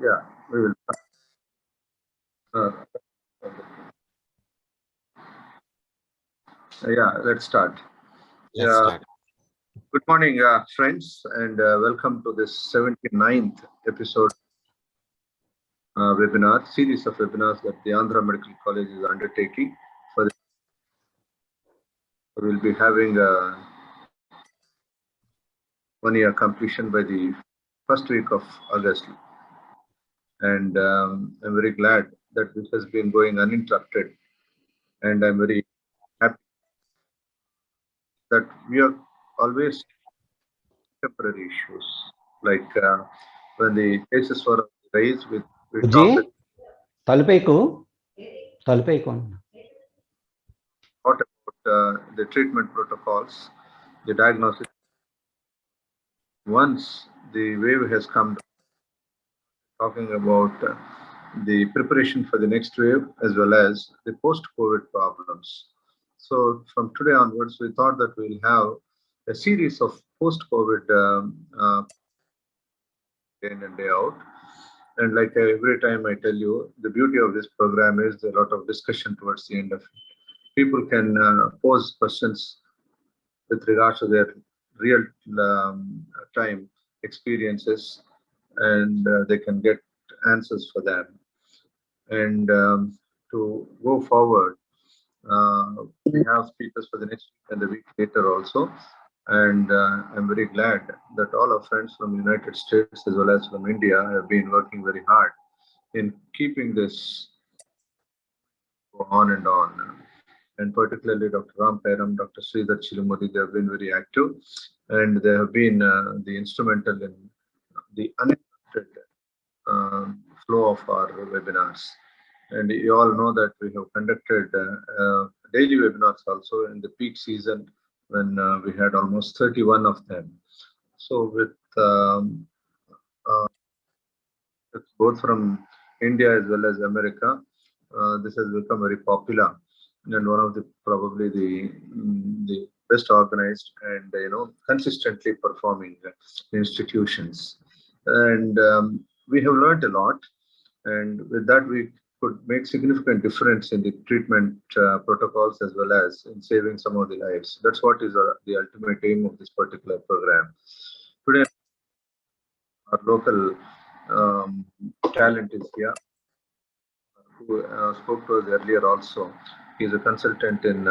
Yeah, we will. Uh, yeah, let's start. Let's Yeah, start. good morning, friends, and welcome to this 79th episode webinar series of webinars that the Andhra Medical College is undertaking. For we'll be having 1 year completion by the first week of August, and I'm very glad that this has been going uninterrupted, and I'm very happy that we are always temporary issues. Like when the cases were raised, we Bujji talked తలుపేకు తలుపేకు about the treatment protocols, the diagnosis. Once the wave has come, talking about the preparation for the next wave as well as the post-COVID problems. So from today onwards, we thought that we'll have a series of post-COVID day in and day out. And like every time I tell you, the beauty of this program is a lot of discussion towards the end of it. People can pose questions with regards to their real time experiences, and they can get answers for them. And to go forward, we have speakers for the next week and the week later also. And I'm very glad that all our friends from the United States as well as from India have been working very hard in keeping this go on and on. And particularly Dr. Ram Pairam, Dr. Sridhar Chilumudi, they have been very active, and they have been the instrumental in the uninterrupted flow of our webinars. And you all know that we have conducted daily webinars also in the peak season when we had almost 31 of them. So with both from India as well as America, this has become very popular and one of the probably the best organized and consistently performing institutions. And we have learned a lot, and with that we could make significant difference in the treatment protocols as well as in saving some of the lives. That's what is the ultimate aim of this particular program. Today, our local talent is here, who spoke to us earlier also. He's a consultant in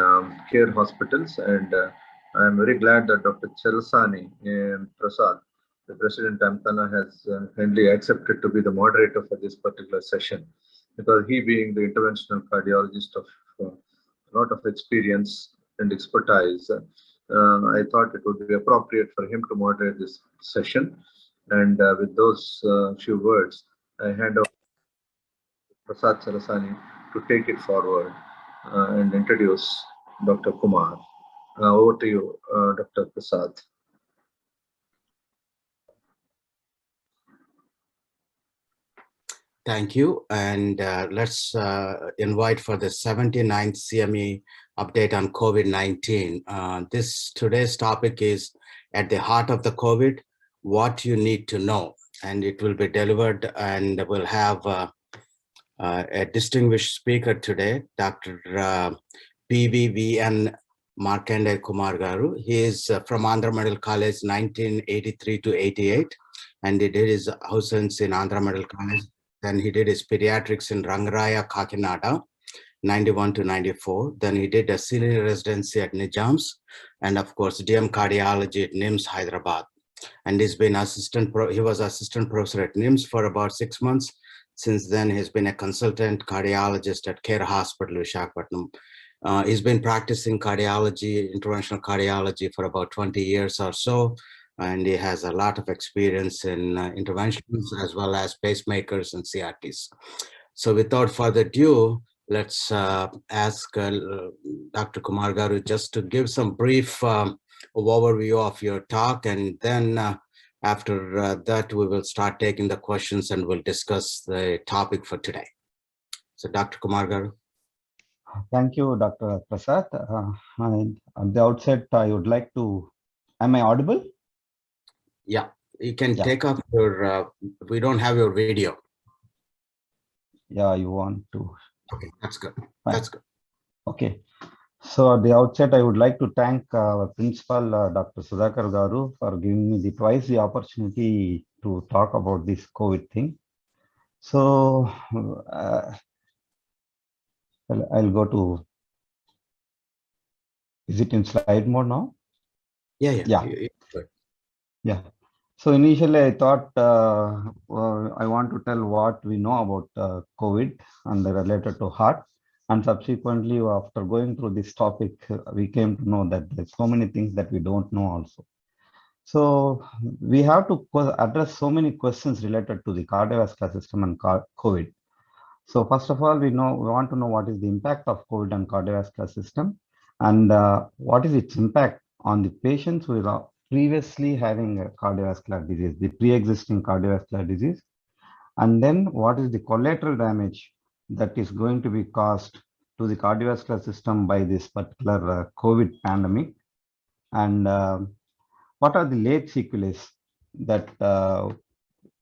care hospitals, and I'm very glad that Dr. Chelasani Prasad, the President Amtana, has kindly accepted to be the moderator for this particular session, because he being the interventional cardiologist of a lot of experience and expertise, I thought it would be appropriate for him to moderate this session. And with those few words, I hand over Prasad Sarasani to take it forward and introduce Dr. Kumar. Over to you, Dr. Prasad. Thank you. And let's invite for the 79th CME update on COVID-19. Today's topic is at the heart of the COVID, what you need to know. And it will be delivered, and we'll have a distinguished speaker today, Dr. PVVN Markanday Kumar Garu. He is from Andhra Medical College 1983 to 88, and he did his housings in Andhra Medical College. Then he did his pediatrics in Rangaraya, Kakinada, 91 to 94. Then he did a senior residency at Nijams, and of course, DM cardiology at NIMS, Hyderabad. And he was assistant professor at NIMS for about 6 months. Since then, he's been a consultant cardiologist at Care Hospital, Visakhapatnam. He's been practicing cardiology, interventional cardiology for about 20 years or so, and he has a lot of experience in interventions as well as pacemakers and CRTs. So without further ado, let's ask Dr. Kumar Garu just to give some brief overview of your talk, and then after that, we will start taking the questions and we'll discuss the topic for today. So Dr. Kumar Garu. Thank you, Dr. Prasad. And at the outset, I would like to, am I audible? Yeah, you can take off your, we don't have your video. Yeah, you want to. Okay, that's good. Fine. That's good. Okay. So at the outset, I would like to thank our principal, Dr. Sudhakar Garu, for giving me twice the opportunity to talk about this COVID thing. So I'll go to, is it in slide mode now? Yeah. Yeah. Good. Yeah. So initially I thought I want to tell what we know about COVID and related to heart. And subsequently, after going through this topic, we came to know that there's so many things that we don't know also. So we have to address so many questions related to the cardiovascular system and COVID. So first of all, we want to know what is the impact of COVID on cardiovascular system, and what is its impact on the patients who are previously having a cardiovascular disease, the pre-existing cardiovascular disease, and then what is the collateral damage that is going to be caused to the cardiovascular system by this particular COVID pandemic, and what are the late sequelae that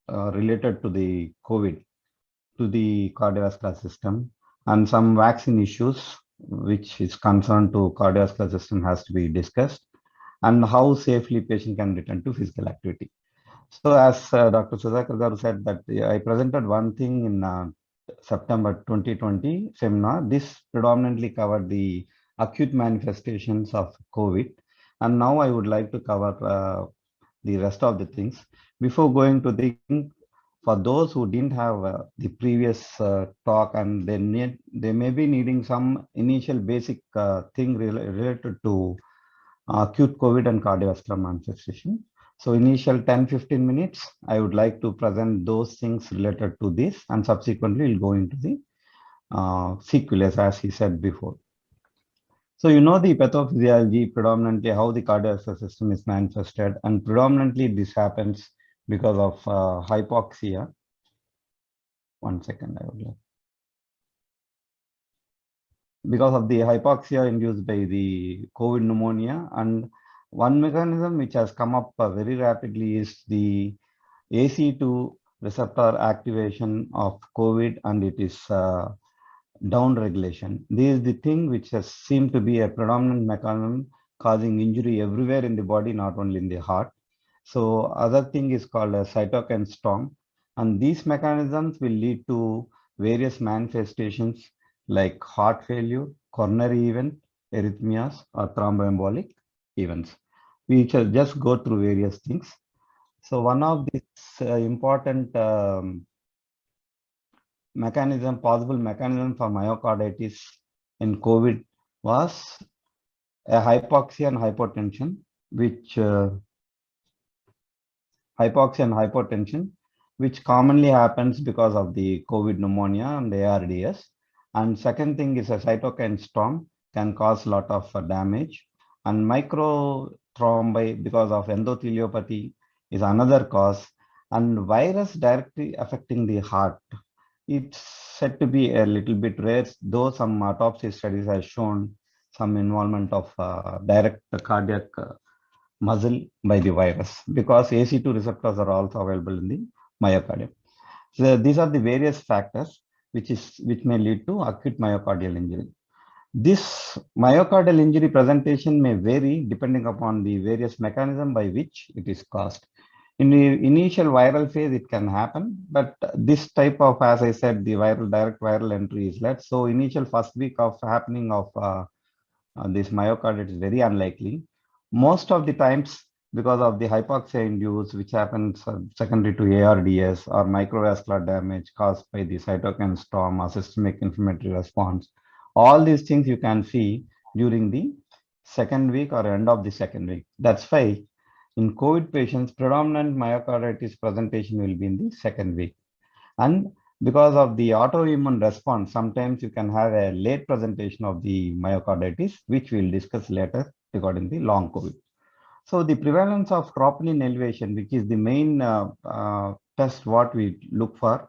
related to the COVID to the cardiovascular system, and some vaccine issues which is concerned to cardiovascular system has to be discussed, and how safely patient can return to physical activity. So as Dr. Sudhakar Garu said that I presented one thing in September 2020 seminar. This predominantly covered the acute manifestations of COVID. And now I would like to cover the rest of the things. Before going to the, for those who didn't have the previous talk and they may be needing some initial basic thing related to acute COVID and cardiovascular manifestation. So initial 10-15 minutes, I would like to present those things related to this, and subsequently we'll go into the sequelae as he said before. So you know the pathophysiology, predominantly how the cardiovascular system is manifested, and predominantly this happens because of hypoxia. 1 second, I would like. Because of the hypoxia induced by the COVID pneumonia, and one mechanism which has come up very rapidly is the ACE2 receptor activation of COVID, and it is down regulation. This is the thing which has seemed to be a predominant mechanism causing injury everywhere in the body, not only in the heart. So other thing is called a cytokine storm, and these mechanisms will lead to various manifestations like heart failure, coronary event, arrhythmias, or thromboembolic events. We shall just go through various things. So one of these important possible mechanism for myocarditis in COVID was a hypoxia and hypotension, which commonly happens because of the COVID pneumonia and the ARDS. And second thing is a cytokine storm can cause a lot of damage, and microthrombi because of endotheliopathy is another cause, and virus directly affecting the heart. It's said to be a little bit rare, though some autopsy studies have shown some involvement of direct cardiac muscle by the virus, because ACE2 receptors are also available in the myocardium. So these are the various factors which may lead to acute myocardial injury. This myocardial injury presentation may vary depending upon the various mechanism by which it is caused. In the initial viral phase, it can happen, but this type of, as I said, the direct viral entry is less. So initial first week of happening of this myocarditis is very unlikely. Most of the times, because of the hypoxia induced, which happens secondary to ARDS, or microvascular damage caused by the cytokine storm or systemic inflammatory response, all these things you can see during the second week or end of the second week. That's why in COVID patients, predominant myocarditis presentation will be in the second week. And because of the autoimmune response, sometimes you can have a late presentation of the myocarditis, which we'll discuss later regarding the long COVID. So the prevalence of troponin elevation, which is the main test what we look for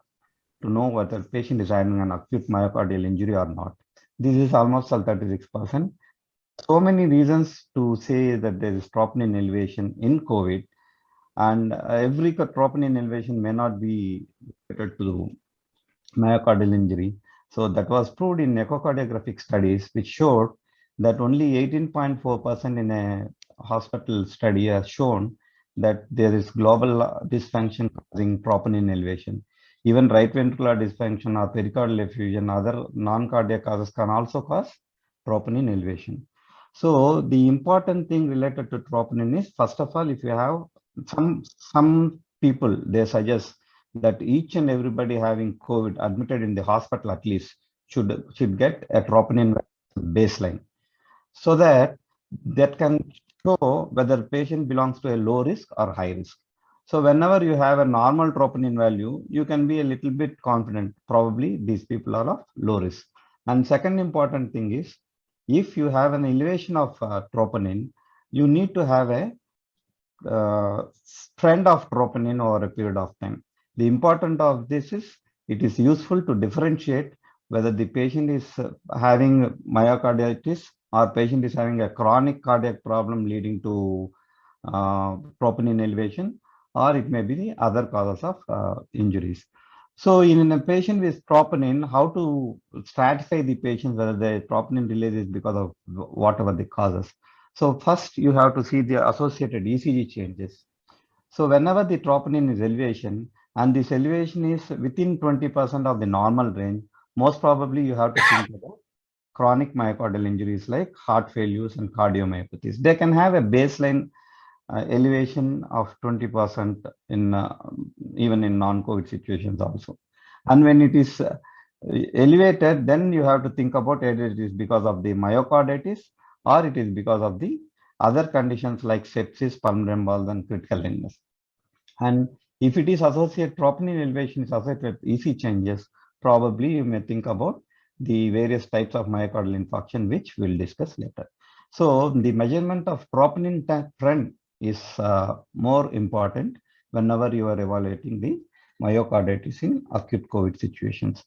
to know whether the patient is having an acute myocardial injury or not. This is almost 36%. So many reasons to say that there is troponin elevation in COVID, and every troponin elevation may not be related to myocardial injury. So that was proved in echocardiographic studies, which showed that only 18.4% in a hospital study has shown that there is global dysfunction causing troponin elevation. Even right ventricular dysfunction or pericardial effusion, other non-cardiac causes can also cause troponin elevation. So the important thing related to troponin is, first of all, if you have some people, they suggest that each and everybody having COVID admitted in the hospital at least should get a troponin baseline, so that can show whether patient belongs to a low risk or high risk. So whenever you have a normal troponin value, you can be a little bit confident, probably these people are of low risk. And second important thing is, if you have an elevation of troponin, you need to have a trend of troponin over a period of time. The important of this is, it is useful to differentiate whether the patient is having myocarditis or patient is having a chronic cardiac problem leading to troponin elevation, or it may be the other causes of injuries. So in a patient with troponin, how to stratify the patients whether the troponin release is because of whatever the causes. So first you have to see the associated ECG changes. So whenever the troponin is elevation, and this elevation is within 20% of the normal range, most probably you have to think about chronic myocardial injuries like heart failures and cardiomyopathies. They can have a baseline elevation of 20% in even in non-COVID situations also. And when it is elevated, then you have to think about either it is because of the myocarditis or it is because of the other conditions like sepsis, pulmonary embolism, and critical illness. And if it is associated, troponin elevation is associated with EC changes, probably you may think about the various types of myocardial infarction, which we'll discuss later. So the measurement of troponin trend is more important whenever you are evaluating the myocarditis in acute COVID situations.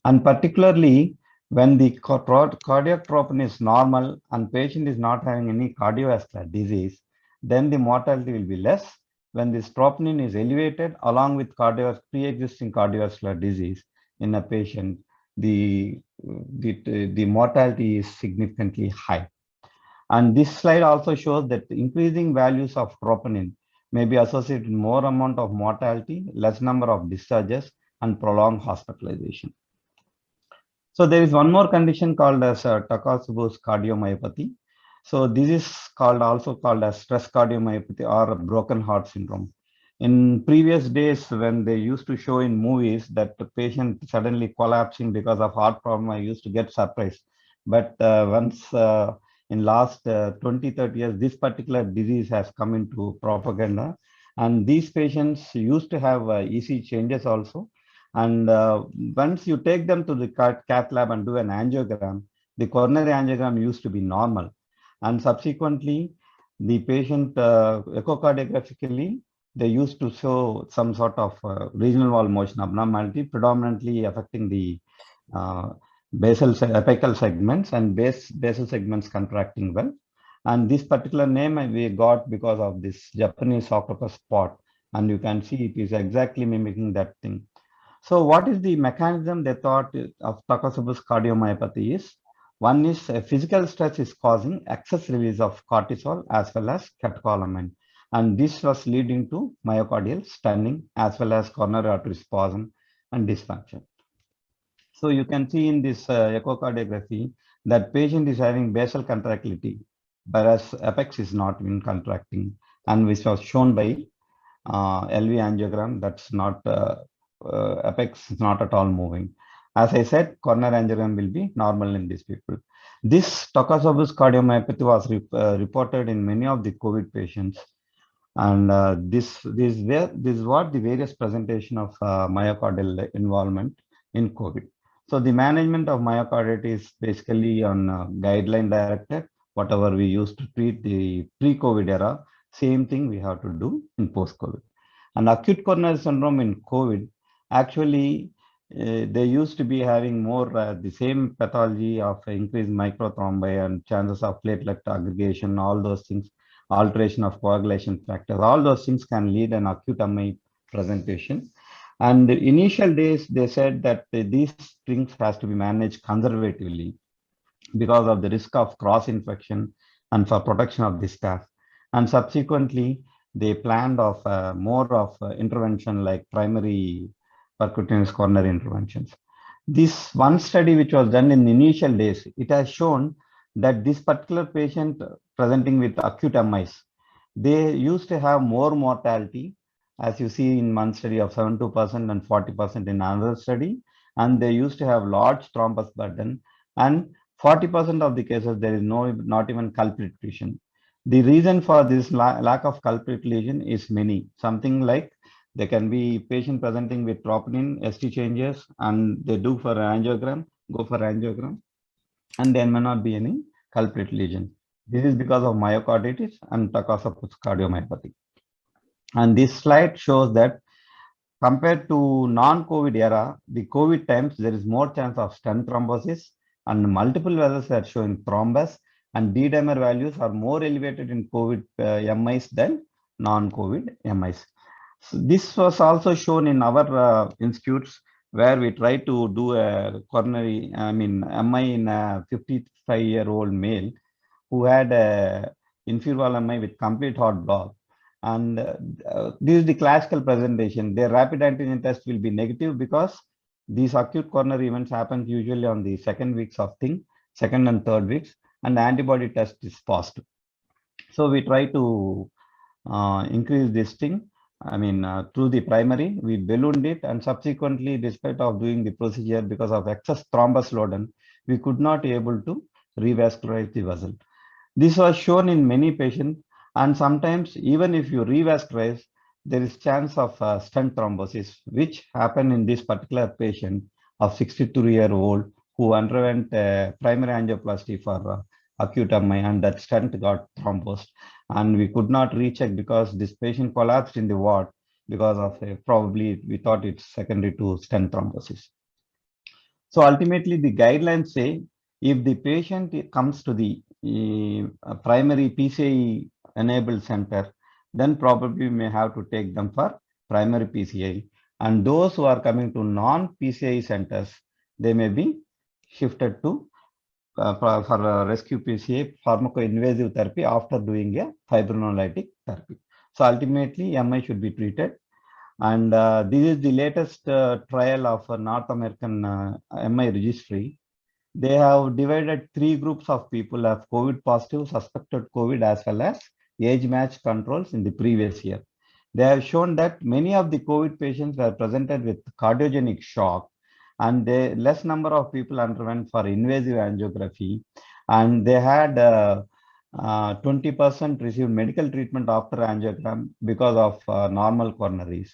And particularly when the cardiac troponin is normal and patient is not having any cardiovascular disease, then the mortality will be less. When this troponin is elevated along with pre-existing cardiovascular disease in a patient, the mortality is significantly high. And this slide also shows that increasing values of troponin may be associated with more amount of mortality, less number of discharges, and prolonged hospitalization. So there is one more condition called as Takotsubo's cardiomyopathy. So this is also called as stress cardiomyopathy or broken heart syndrome. In previous days, when they used to show in movies that the patient suddenly collapsing because of heart problem, I used to get surprised. But once in last 20-30 years, this particular disease has come into propaganda. And these patients used to have EC changes also. And once you take them to the cath lab and do an angiogram, the coronary angiogram used to be normal. And subsequently, the patient echocardiographically, they used to show some sort of regional wall motion abnormality, predominantly affecting the apical segments and basal segments contracting well. And this particular name we got because of this Japanese octopus spot. And you can see it is exactly mimicking that thing. So what is the mechanism they thought of Takotsubo's cardiomyopathy is? One is physical stress is causing excess release of cortisol as well as catecholamine. And this was leading to myocardial stenting as well as coronary artery spasm and dysfunction. So you can see in this echocardiography that patient is having basal contractility, whereas apex is not in contracting, and which was shown by LV angiogram. That's not apex is not at all moving. As I said, coronary angiogram will be normal in these people. This Takotsubo's cardiomyopathy was reported in many of the COVID patients. And this is what the various presentation of myocardial involvement in COVID. So the management of myocarditis is basically on guideline directed. Whatever we used to treat the pre-COVID era, same thing we have to do in post-COVID. And acute coronary syndrome in COVID, actually, they used to be having more the same pathology of increased microthrombi and chances of platelet aggregation, all those things, alteration of coagulation factors, all those things can lead an acute MI presentation. And the initial days, they said that these things has to be managed conservatively because of the risk of cross infection and for protection of the staff. And subsequently, they planned of more of intervention like primary percutaneous coronary interventions. This one study which was done in the initial days, it has shown that this particular patient presenting with acute MIs, they used to have more mortality, as you see in one study of 72% and 40% in another study, and they used to have large thrombus burden, and 40% of the cases there is not even culprit lesion. The reason for this lack of culprit lesion is many. Something like there can be patient presenting with troponin, ST changes, and they do for angiogram, go for angiogram, and there may not be any culprit lesion. This is because of myocarditis and Takasapus cardiomyopathy. And this slide shows that compared to non-COVID era, the COVID times, there is more chance of stent thrombosis, and multiple vessels are showing thrombus, and D-dimer values are more elevated in COVID MIs than non-COVID MIs. So this was also shown in our institutes, where we try to do a coronary, MI in a 55-year-old male who had a inferior MI with complete heart block. And this is the classical presentation. Their rapid antigen test will be negative because these acute coronary events happen usually on the second weeks of thing, second and third weeks, and the antibody test is positive. So we try to increase this thing. Through the primary, we ballooned it, and subsequently, despite of doing the procedure, because of excess thrombus load, we could not able to revascularize the vessel. This was shown in many patients, and sometimes even if you revascularize, there is chance of stent thrombosis, which happened in this particular patient of 62-year-old who underwent primary angioplasty for acute MI, and that stent got thrombosed. And we could not recheck because this patient collapsed in the ward because of probably we thought it's secondary to stent thrombosis. So ultimately, the guidelines say if the patient comes to the primary PCI enabled center, then probably we may have to take them for primary PCI. And those who are coming to non-PCI centers, they may be shifted to for rescue PCI pharmacoinvasive therapy after doing a fibrinolytic therapy. So ultimately, MI should be treated. And this is the latest trial of North American MI registry. They have divided 3 groups of people of COVID positive, suspected COVID, as well as age match controls in the previous year. They have shown that many of the COVID patients were presented with cardiogenic shock, and less number of people underwent for invasive angiography, and they had 20% received medical treatment after angiogram because of normal coronaries.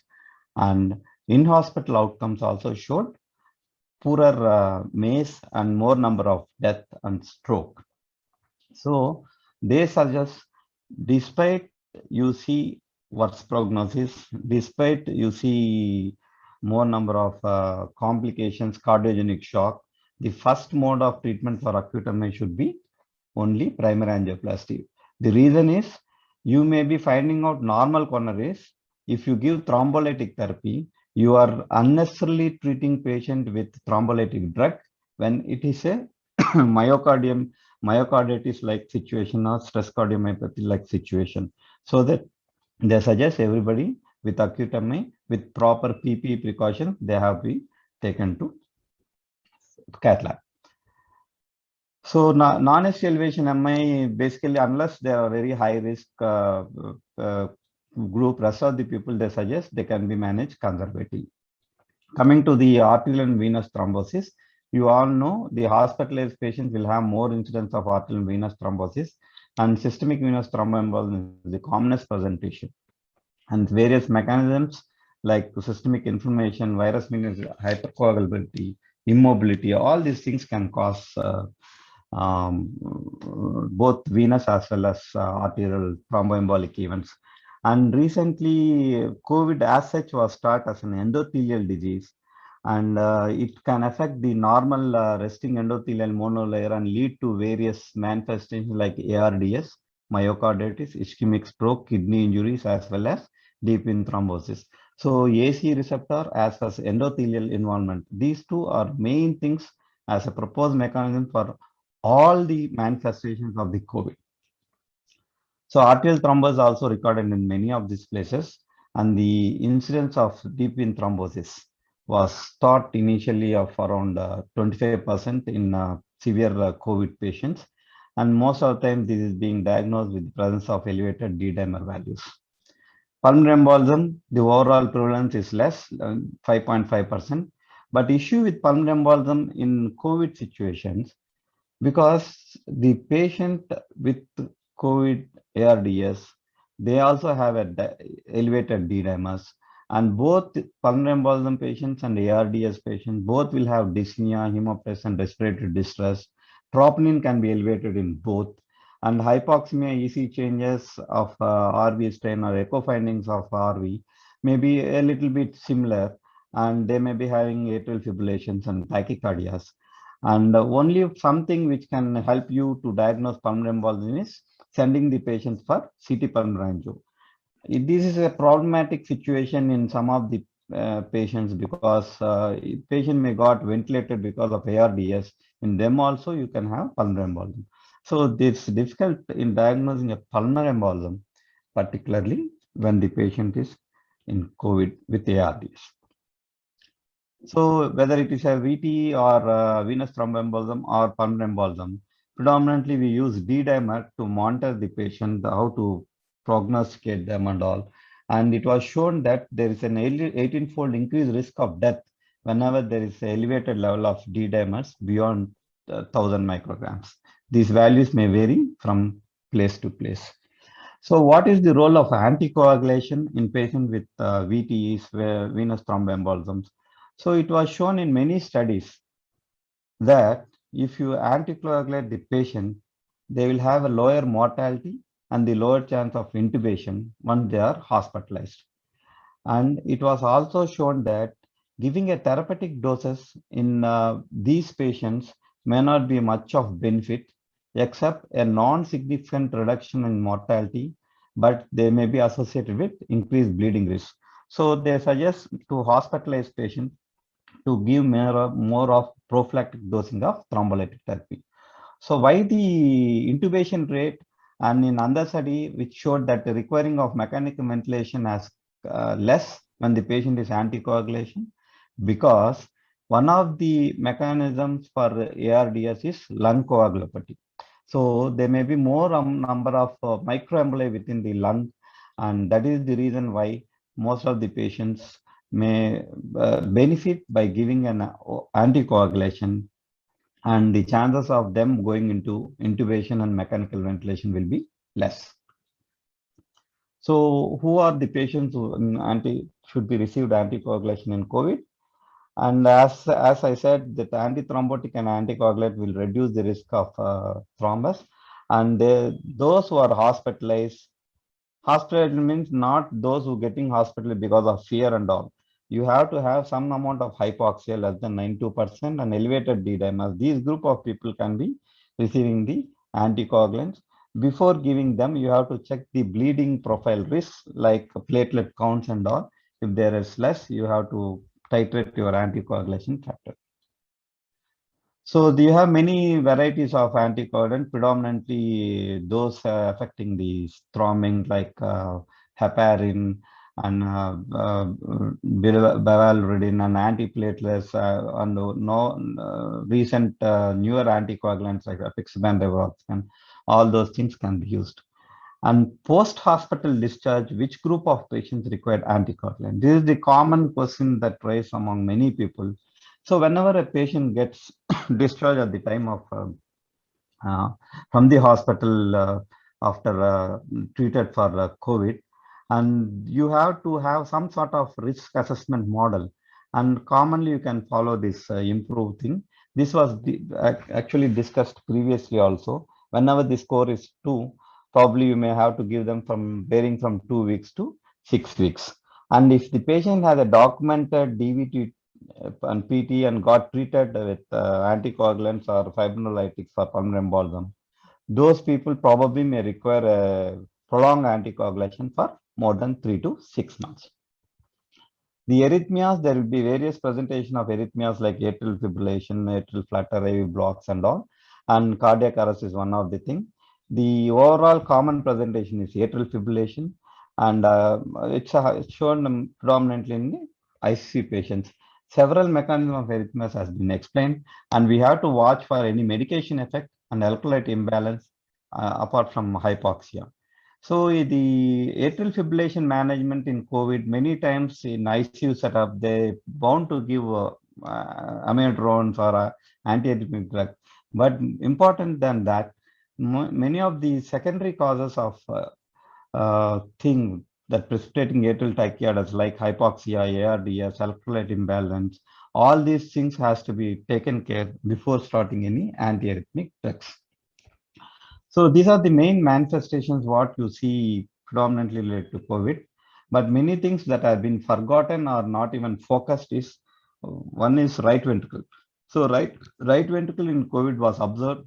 And in-hospital outcomes also showed poorer MACE and more number of death and stroke. So they suggest, despite you see worse prognosis, despite you see more number of complications, cardiogenic shock, the first mode of treatment for acute MI should be only primary angioplasty. The reason is you may be finding out normal coronaries. If you give thrombolytic therapy, you are unnecessarily treating patient with thrombolytic drug when it is a myocarditis like situation or stress cardiomyopathy like situation. So that they suggest everybody with acute MI with proper PPE precautions, they have been taken to cath lab. So non-ST elevation MI, basically, unless they are very high risk group, rest of the people they suggest they can be managed conservatively. Coming to the arterial and venous thrombosis, you all know the hospitalized patients will have more incidence of arterial and venous thrombosis, and systemic venous thromboembolism is the commonest presentation. And various mechanisms like systemic inflammation, virus-mediated hypercoagulability, immobility, all these things can cause both venous as well as arterial thromboembolic events. And recently, COVID as such was thought as an endothelial disease, and it can affect the normal resting endothelial monolayer and lead to various manifestations like ARDS, myocarditis, ischemic stroke, kidney injuries, as well as deep vein thrombosis. So AC receptor as well as endothelial involvement. These two are main things as a proposed mechanism for all the manifestations of the COVID. So arterial thrombus also recorded in many of these places, and the incidence of deep vein thrombosis was thought initially of around 25% in severe COVID patients. And most of the time, this is being diagnosed with the presence of elevated D-dimer values. Pulmonary embolism, the overall prevalence is less, 5.5%. But issue with pulmonary embolism in COVID situations, because the patient with COVID ARDS, they also have elevated D-dimers, and both pulmonary embolism patients and ARDS patients both will have dyspnea, hemoptysis, and respiratory distress. Troponin can be elevated in both, and hypoxemia EC changes of RV strain or echo findings of RV may be a little bit similar, and they may be having atrial fibrillations and tachycardias. And only something which can help you to diagnose pulmonary embolism is sending the patients for CT pulmonary angio. This is a problematic situation in some of the patients because patient may got ventilated because of ARDS. In them also you can have pulmonary embolism. So this is difficult in diagnosing a pulmonary embolism, particularly when the patient is in COVID with ARDS. So whether it is a VT or venous thromboembolism or pulmonary embolism, predominantly we use D-dimer to monitor the patient, how to prognosticate them and all. And it was shown that there is an 18-fold increased risk of death whenever there is an elevated level of D-dimers beyond 1000 micrograms. These values may vary from place to place. So what is the role of anticoagulation in patients with VTEs, venous thromboembolisms? So it was shown in many studies that if you anticoagulate the patient, they will have a lower mortality and the lower chance of intubation once they are hospitalized. And it was also shown that giving a therapeutic doses in these patients may not be much of benefit, except a non-significant reduction in mortality, but they may be associated with increased bleeding risk. So they suggest to hospitalize patients to give more of prophylactic dosing of thrombolytic therapy. So why the intubation rate, and in another study which showed that the requiring of mechanical ventilation has less when the patient is anticoagulation, because one of the mechanisms for ARDS is lung coagulopathy. So there may be more number of microemboli within the lung, and that is the reason why most of the patients may benefit by giving an anticoagulation, and the chances of them going into intubation and mechanical ventilation will be less. So who are the patients who should be received anticoagulation in COVID? And as I said, that antithrombotic and anticoagulant will reduce the risk of thrombus. And those who are hospitalized means not those who getting hospital because of fear and all. You have to have some amount of hypoxia less than 92% and elevated D-dimers. These group of people can be receiving the anticoagulants. Before giving them, you have to check the bleeding profile risks like platelet counts and all. If there is less, you have to titrate your anticoagulation factor. So you have many varieties of anticoagulant, predominantly those affecting the thrombin like heparin and bivalirudin and antiplatelets and recent newer anticoagulants like apixaban, rivaroxaban, all those things can be used. And post-hospital discharge, which group of patients require anticoagulant? This is the common question that raised among many people. So whenever a patient gets discharged at the time of from the hospital after treated for COVID, and you have to have some sort of risk assessment model, and commonly you can follow this improved thing. This was actually discussed previously also. Whenever the score is 2, probably you may have to give them from varying from 2 weeks to 6 weeks. And if the patient has a documented DVT and PT and got treated with anticoagulants or fibrinolytics for pulmonary embolism, those people probably may require a prolonged anticoagulation for more than 3 to 6 months. The arrhythmias, there will be various presentation of arrhythmias like atrial fibrillation, atrial flutter, AV blocks and all. And cardiac arrest is one of the thing. The overall common presentation is atrial fibrillation, and it's shown predominantly in the ICC patients. Several mechanisms of arrhythmias has been explained, and we have to watch for any medication effect and electrolyte imbalance apart from hypoxia. So the atrial fibrillation management in COVID, many times in ICU setup, they bound to give amiodarone or antiarrhythmic drug. But important than that, many of the secondary causes of thing that precipitating atrial tachycardias like hypoxia, ARDS, electrolyte imbalance, all these things has to be taken care before starting any antiarrhythmic drugs. So these are the main manifestations what you see predominantly related to COVID. But many things that have been forgotten or not even focused is, one is right ventricle. So right ventricle in COVID was observed.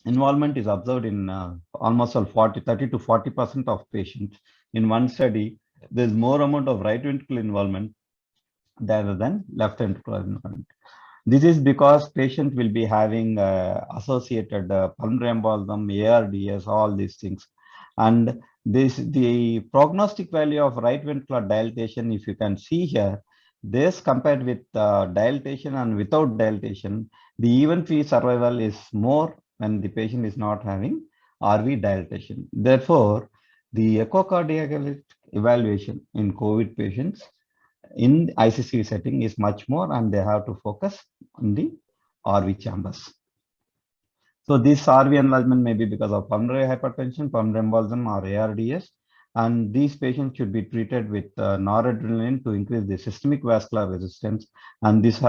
Involvement is observed in almost 30 to 40% of patients. In one study, there's more amount of right ventricle involvement than left ventricular involvement. This is because patient will be having associated pulmonary embolism, ARDS, all these things. And the prognostic value of right ventricular dilatation, if you can see here, this compared with dilatation and without dilatation, the event-free survival is more when the patient is not having RV dilatation. Therefore, the echocardiographic evaluation in COVID patients in ICC setting is much more, and they have to focus on the RV chambers. So this RV enlargement may be because of pulmonary hypertension, pulmonary embolism, or ARDS, and these patients should be treated with noradrenaline to increase the systemic vascular resistance. And this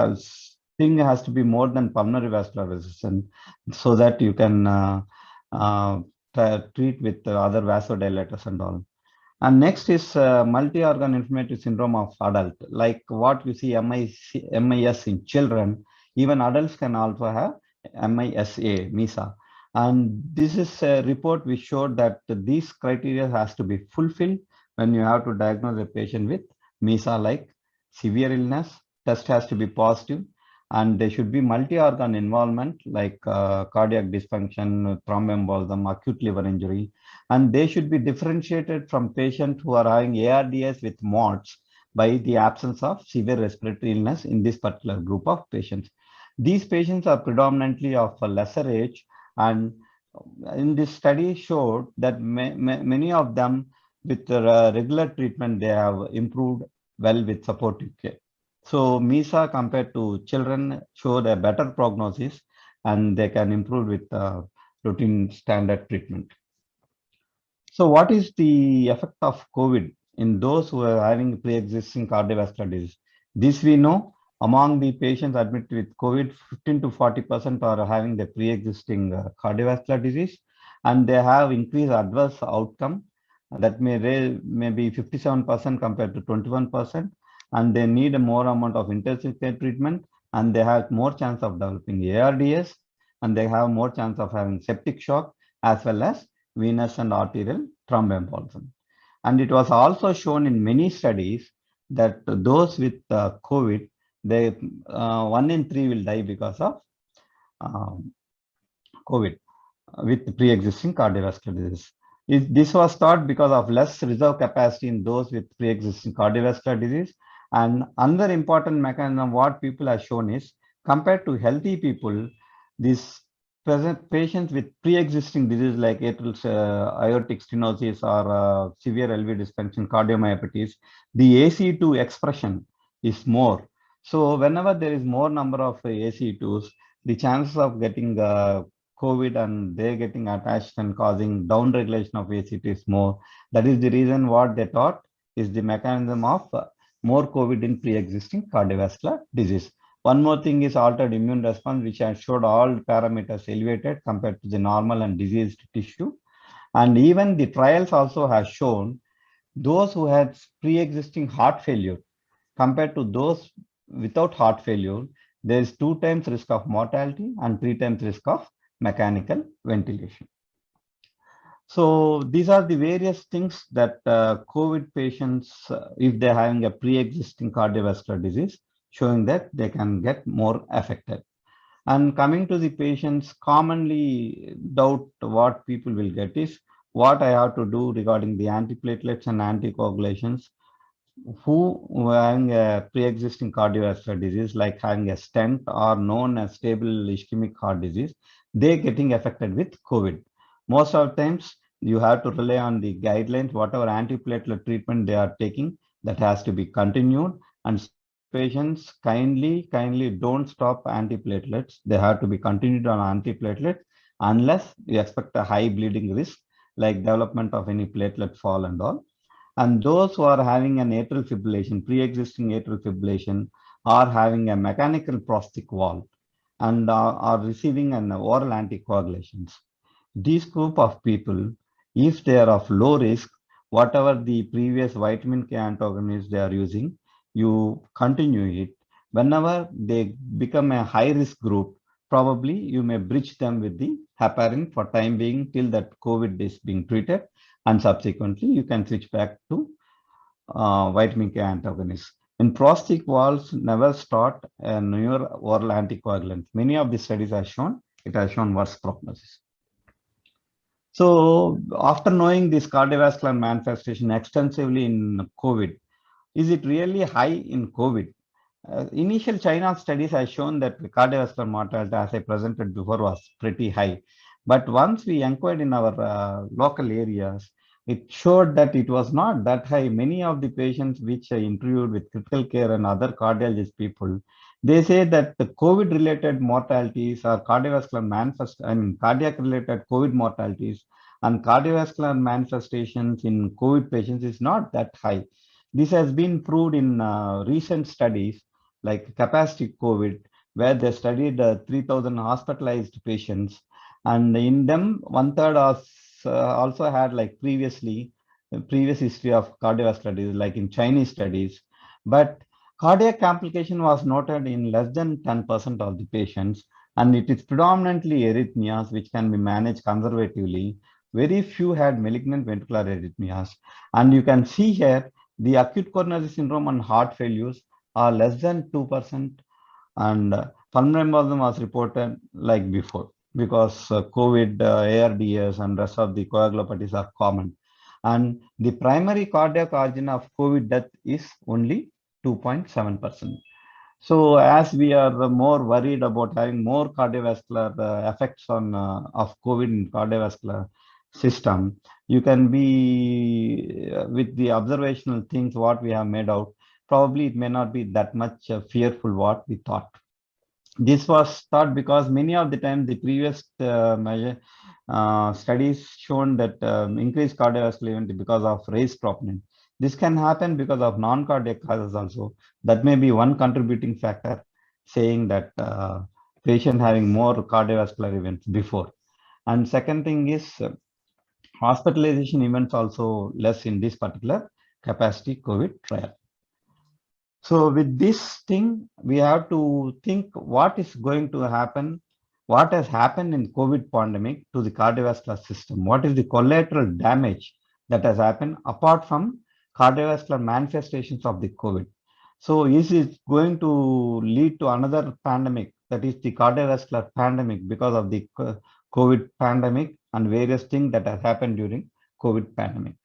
thing has to be more than pulmonary vascular resistance, so that you can treat with other vasodilators and all. And next is multi-organ inflammatory syndrome of adult, like what you see MIS in children. Even adults can also have MISA. And this is a report which showed that these criteria has to be fulfilled when you have to diagnose a patient with MISA, like severe illness, test has to be positive, and there should be multi-organ involvement like cardiac dysfunction, thromboembolism, acute liver injury, and they should be differentiated from patients who are having ARDS with MODS by the absence of severe respiratory illness in this particular group of patients. These patients are predominantly of a lesser age, and in this study showed that many of them with regular treatment, they have improved well with supportive care. So MISA compared to children showed a better prognosis, and they can improve with routine standard treatment. So what is the effect of COVID in those who are having pre-existing cardiovascular disease? This we know, among the patients admitted with COVID, 15 to 40% are having the pre-existing cardiovascular disease, and they have increased adverse outcome that may be 57% compared to 21%, and they need a more amount of intensive care treatment, and they have more chance of developing ARDS, and they have more chance of having septic shock as well as venous and arterial thromboembolism. And it was also shown in many studies that those with COVID, 1 in 3 will die because of COVID with pre-existing cardiovascular disease. This was thought because of less reserve capacity in those with pre-existing cardiovascular disease. And another important mechanism what people have shown is, compared to healthy people, these patients with pre-existing disease like atrial aortic stenosis or severe LV dysfunction, cardiomyopathies, the ACE2 expression is more. So whenever there is more number of ACE2s, the chances of getting COVID and they getting attached and causing down regulation of ACE2 is more. That is the reason what they thought is the mechanism of more COVID in pre-existing cardiovascular disease. One more thing is altered immune response, which has showed all parameters elevated compared to the normal and diseased tissue. And even the trials also have shown those who had pre-existing heart failure compared to those without heart failure, there is 2 times risk of mortality and 3 times risk of mechanical ventilation. So these are the various things that COVID patients, if they're having a pre-existing cardiovascular disease, showing that they can get more affected. And coming to the patients, commonly doubt what people will get is what I have to do regarding the antiplatelets and anticoagulations who are having a pre-existing cardiovascular disease, like having a stent or known as stable ischemic heart disease, they're getting affected with COVID. Most of the times, you have to rely on the guidelines, whatever antiplatelet treatment they are taking, that has to be continued. And patients kindly don't stop antiplatelets. They have to be continued on antiplatelets unless you expect a high bleeding risk, like development of any platelet fall and all. And those who are having an atrial fibrillation, pre-existing atrial fibrillation, are having a mechanical prosthetic valve and are receiving an oral anticoagulations. This group of people, if they are of low risk, whatever the previous vitamin K antagonist they are using, you continue it. Whenever they become a high risk group, probably you may bridge them with the heparin for time being till that COVID is being treated, and subsequently you can switch back to vitamin K antagonists. In prosthetic valves, never start a newer oral anticoagulant. Many of the studies have shown it has shown worse prognosis. So after knowing this cardiovascular manifestation extensively in COVID, is it really high in COVID? Initial China studies have shown that the cardiovascular mortality, as I presented before, was pretty high. But once we inquired in our local areas, it showed that it was not that high. Many of the patients which I interviewed with critical care and other cardiologist people, they say that the COVID-related mortalities or cardiac-related COVID mortalities and cardiovascular manifestations in COVID patients is not that high. This has been proved in recent studies like capacity COVID, where they studied 3,000 hospitalized patients, and in them, 1/3 also had like previous history of cardiovascular disease, like in Chinese studies. But cardiac complication was noted in less than 10% of the patients, and it is predominantly arrhythmias which can be managed conservatively. Very few had malignant ventricular arrhythmias, and you can see here the acute coronary syndrome and heart failures are less than 2%, and pulmonary embolism was reported like before, because COVID, ARDS, and rest of the coagulopathies are common. And the primary cardiac origin of COVID death is only 2.7%. So as we are more worried about having more cardiovascular effects on of COVID in cardiovascular system, you can be with the observational things what we have made out, probably it may not be that much fearful what we thought. This was thought because many of the time the previous studies shown that increased cardiovascular event because of raised troponin. This can happen because of non-cardiac causes also. That may be one contributing factor, saying that patient having more cardiovascular events before. And second thing is hospitalization events also less in this particular capacity COVID trial. So with this thing, we have to think what is going to happen, what has happened in COVID pandemic to the cardiovascular system, what is the collateral damage that has happened apart from cardiovascular manifestations of the COVID. So is it going to lead to another pandemic, that is the cardiovascular pandemic, because of the COVID pandemic and various things that have happened during COVID pandemic.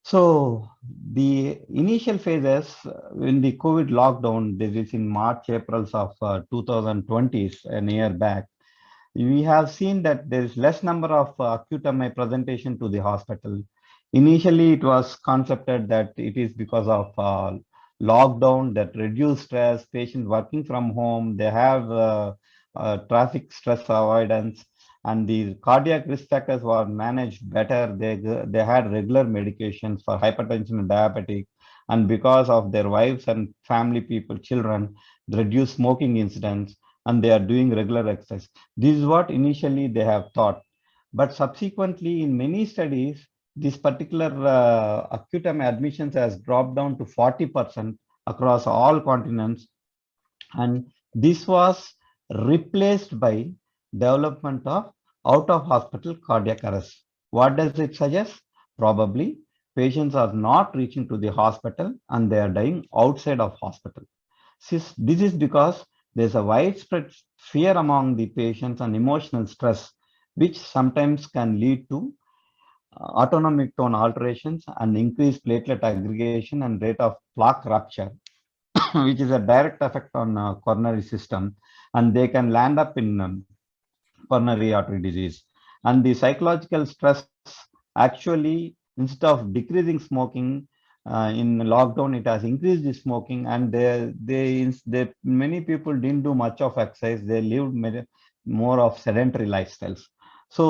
So the initial phases in the COVID lockdown, this is in March, April of 2020s, a year back, we have seen that there is less number of acute MI presentation to the hospital. Initially, it was concepted that it is because of lockdown, that reduced stress, patients working from home, they have traffic stress avoidance, and the cardiac risk factors were managed better. They had regular medications for hypertension and diabetic, and because of their wives and family people, children, reduced smoking incidents, and they are doing regular exercise. This is what initially they have thought. But subsequently, in many studies, this particular acute MI admissions has dropped down to 40% across all continents. And this was replaced by development of out of hospital cardiac arrest. What does it suggest? Probably patients are not reaching to the hospital and they are dying outside of hospital. This is because there's a widespread fear among the patients and emotional stress, which sometimes can lead to autonomic tone alterations and increased platelet aggregation and rate of plaque rupture, which is a direct effect on coronary system, and they can land up in coronary artery disease. And the psychological stress actually, instead of decreasing smoking in lockdown, it has increased the smoking, and many people didn't do much of exercise. They lived more of sedentary lifestyles. So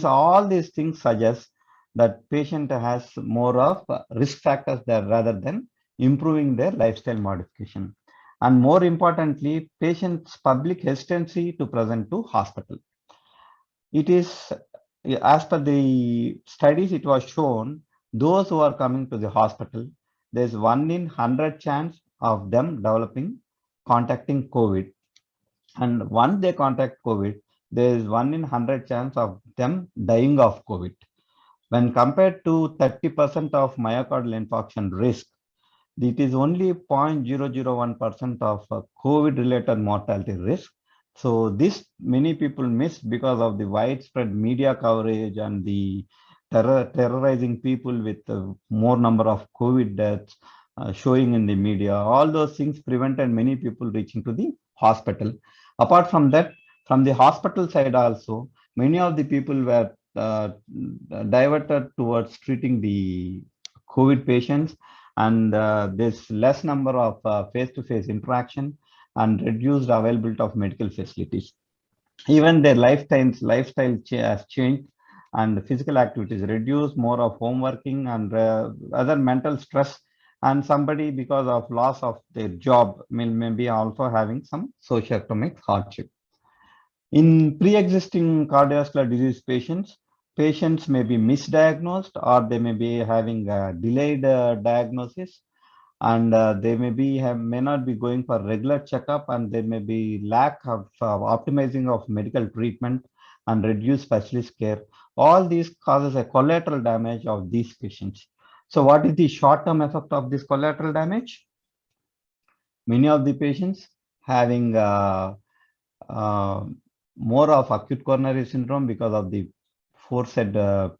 all these things suggest that patient has more of risk factors there rather than improving their lifestyle modification. And more importantly, patients' public hesitancy to present to hospital. It is, as per the studies, it was shown those who are coming to the hospital, there's 1 in 100 chance of them contacting COVID. And once they contact COVID, there is 1 in 100 chance of them dying of COVID. When compared to 30% of myocardial infarction risk, it is only 0.001% of COVID-related mortality risk. So this many people miss because of the widespread media coverage and the terrorizing people with more number of COVID deaths showing in the media. All those things prevented many people reaching to the hospital. Apart from that, from the hospital side also, many of the people were diverted towards treating the COVID patients, and there's less number of face-to-face interaction and reduced availability of medical facilities. Even their lifestyle has changed, and physical activities reduced, more of home working and other mental stress, and somebody because of loss of their job may be also having some socioeconomic hardship. In pre-existing cardiovascular disease patients may be misdiagnosed, or they may be having a delayed diagnosis, and they may not be going for regular checkup, and there may be lack of optimizing of medical treatment and reduced specialist care. All these causes a collateral damage of these patients. So what is the short-term effect of this collateral damage? Many of the patients having more of acute coronary syndrome because of the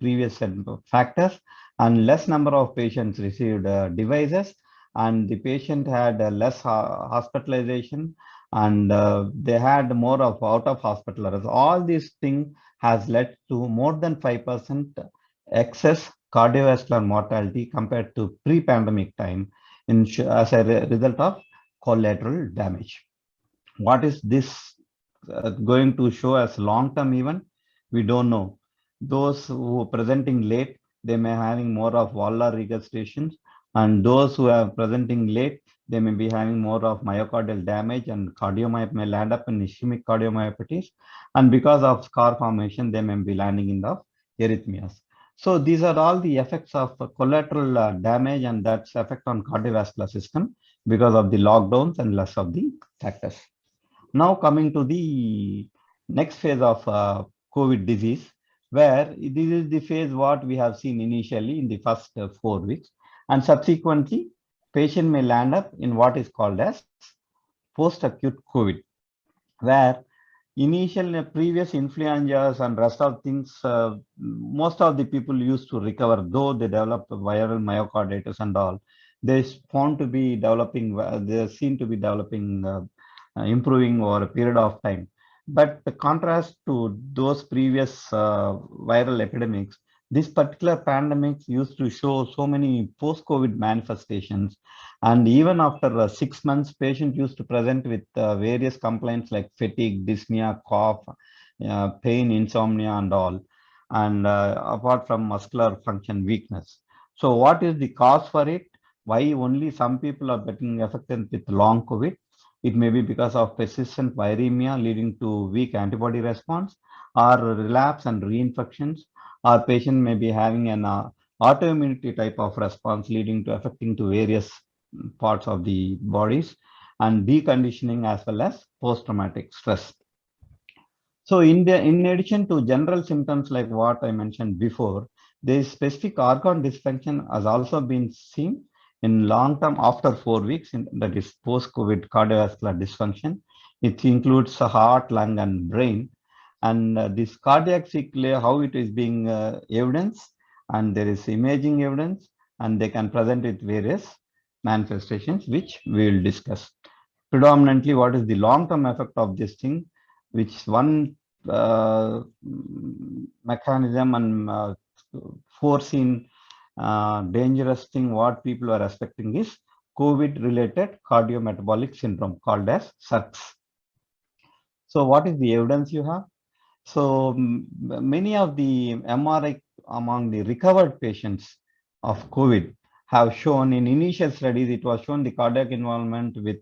previous said factors, and less number of patients received devices, and the patient had less hospitalization, and they had more of out of hospital arrest. All these things has led to more than 5% excess cardiovascular mortality compared to pre-pandemic time as a result of collateral damage. What is this going to show as long-term event? We don't know. Those who are presenting late, they may having more of valvular regurgitations, and those who are presenting late, they may be having more of myocardial damage, and cardiomyopathy may land up in ischemic cardiomyopathies, and because of scar formation, they may be landing in the arrhythmias. So these are all the effects of collateral damage, and that's effect on cardiovascular system because of the lockdowns and less of the factors. Now coming to the next phase of COVID disease, where this is the phase what we have seen initially in the first 4 weeks, and subsequently patient may land up in what is called as post-acute COVID, where initial previous influenzas and rest of things, most of the people used to recover, though they develop viral myocarditis and all. They found to be developing, they seem to be developing, improving over a period of time. But the contrast to those previous viral epidemics, this particular pandemic used to show so many post-COVID manifestations. And even after 6 months, patients used to present with various complaints like fatigue, dyspnea, cough, pain, insomnia, and all. And apart from muscular function weakness. So what is the cause for it? Why only some people are getting affected with long COVID? It may be because of persistent viremia leading to weak antibody response, or relapse and reinfections, or patient may be having an autoimmunity type of response leading to affecting to various parts of the bodies, and deconditioning as well as post-traumatic stress. So in addition to general symptoms like what I mentioned before, there is specific organ dysfunction has also been seen in long term after 4 weeks, that is post-COVID cardiovascular dysfunction. It includes the heart, lung, and brain. And this cardiac sequelae, how it is being evidence, and there is imaging evidence, and they can present with various manifestations, which we will discuss. Predominantly, what is the long-term effect of this thing, which one mechanism and foreseen dangerous thing what people are expecting is COVID-related cardiometabolic syndrome called as SUCS. So what is the evidence you have? So many of the MRI among the recovered patients of COVID have shown in initial studies, it was shown the cardiac involvement with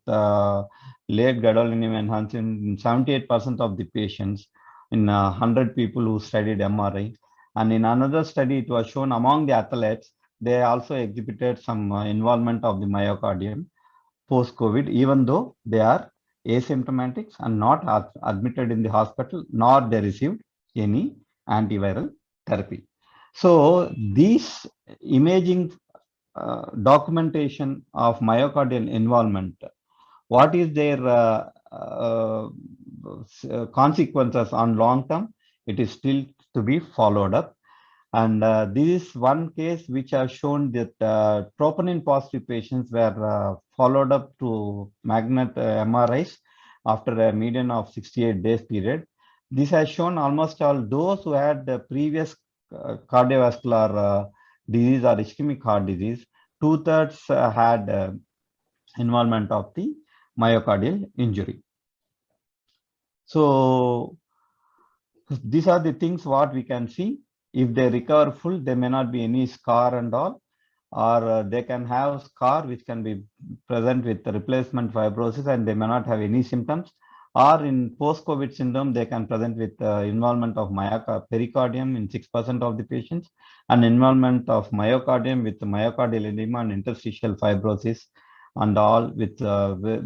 late gadolinium enhancement in 78% of the patients in 100 people who studied MRI. And in another study, it was shown among the athletes, they also exhibited some involvement of the myocardium post-COVID, even though they are asymptomatics and not admitted in the hospital, nor they received any antiviral therapy. So these imaging documentation of myocardial involvement, what is their consequences on long term? It is still to be followed up. And this is one case which has shown that troponin positive patients were followed up to magnet MRIs after a median of 68 days period. This has shown almost all those who had the previous cardiovascular disease or ischemic heart disease, 2/3 had involvement of the myocardial injury. So these are the things what we can see. If they recover full, there may not be any scar and all, or they can have scar which can be present with the replacement fibrosis and they may not have any symptoms. Or in post-COVID syndrome, they can present with involvement of pericardium in 6% of the patients and involvement of myocardium with myocardial edema and interstitial fibrosis and all with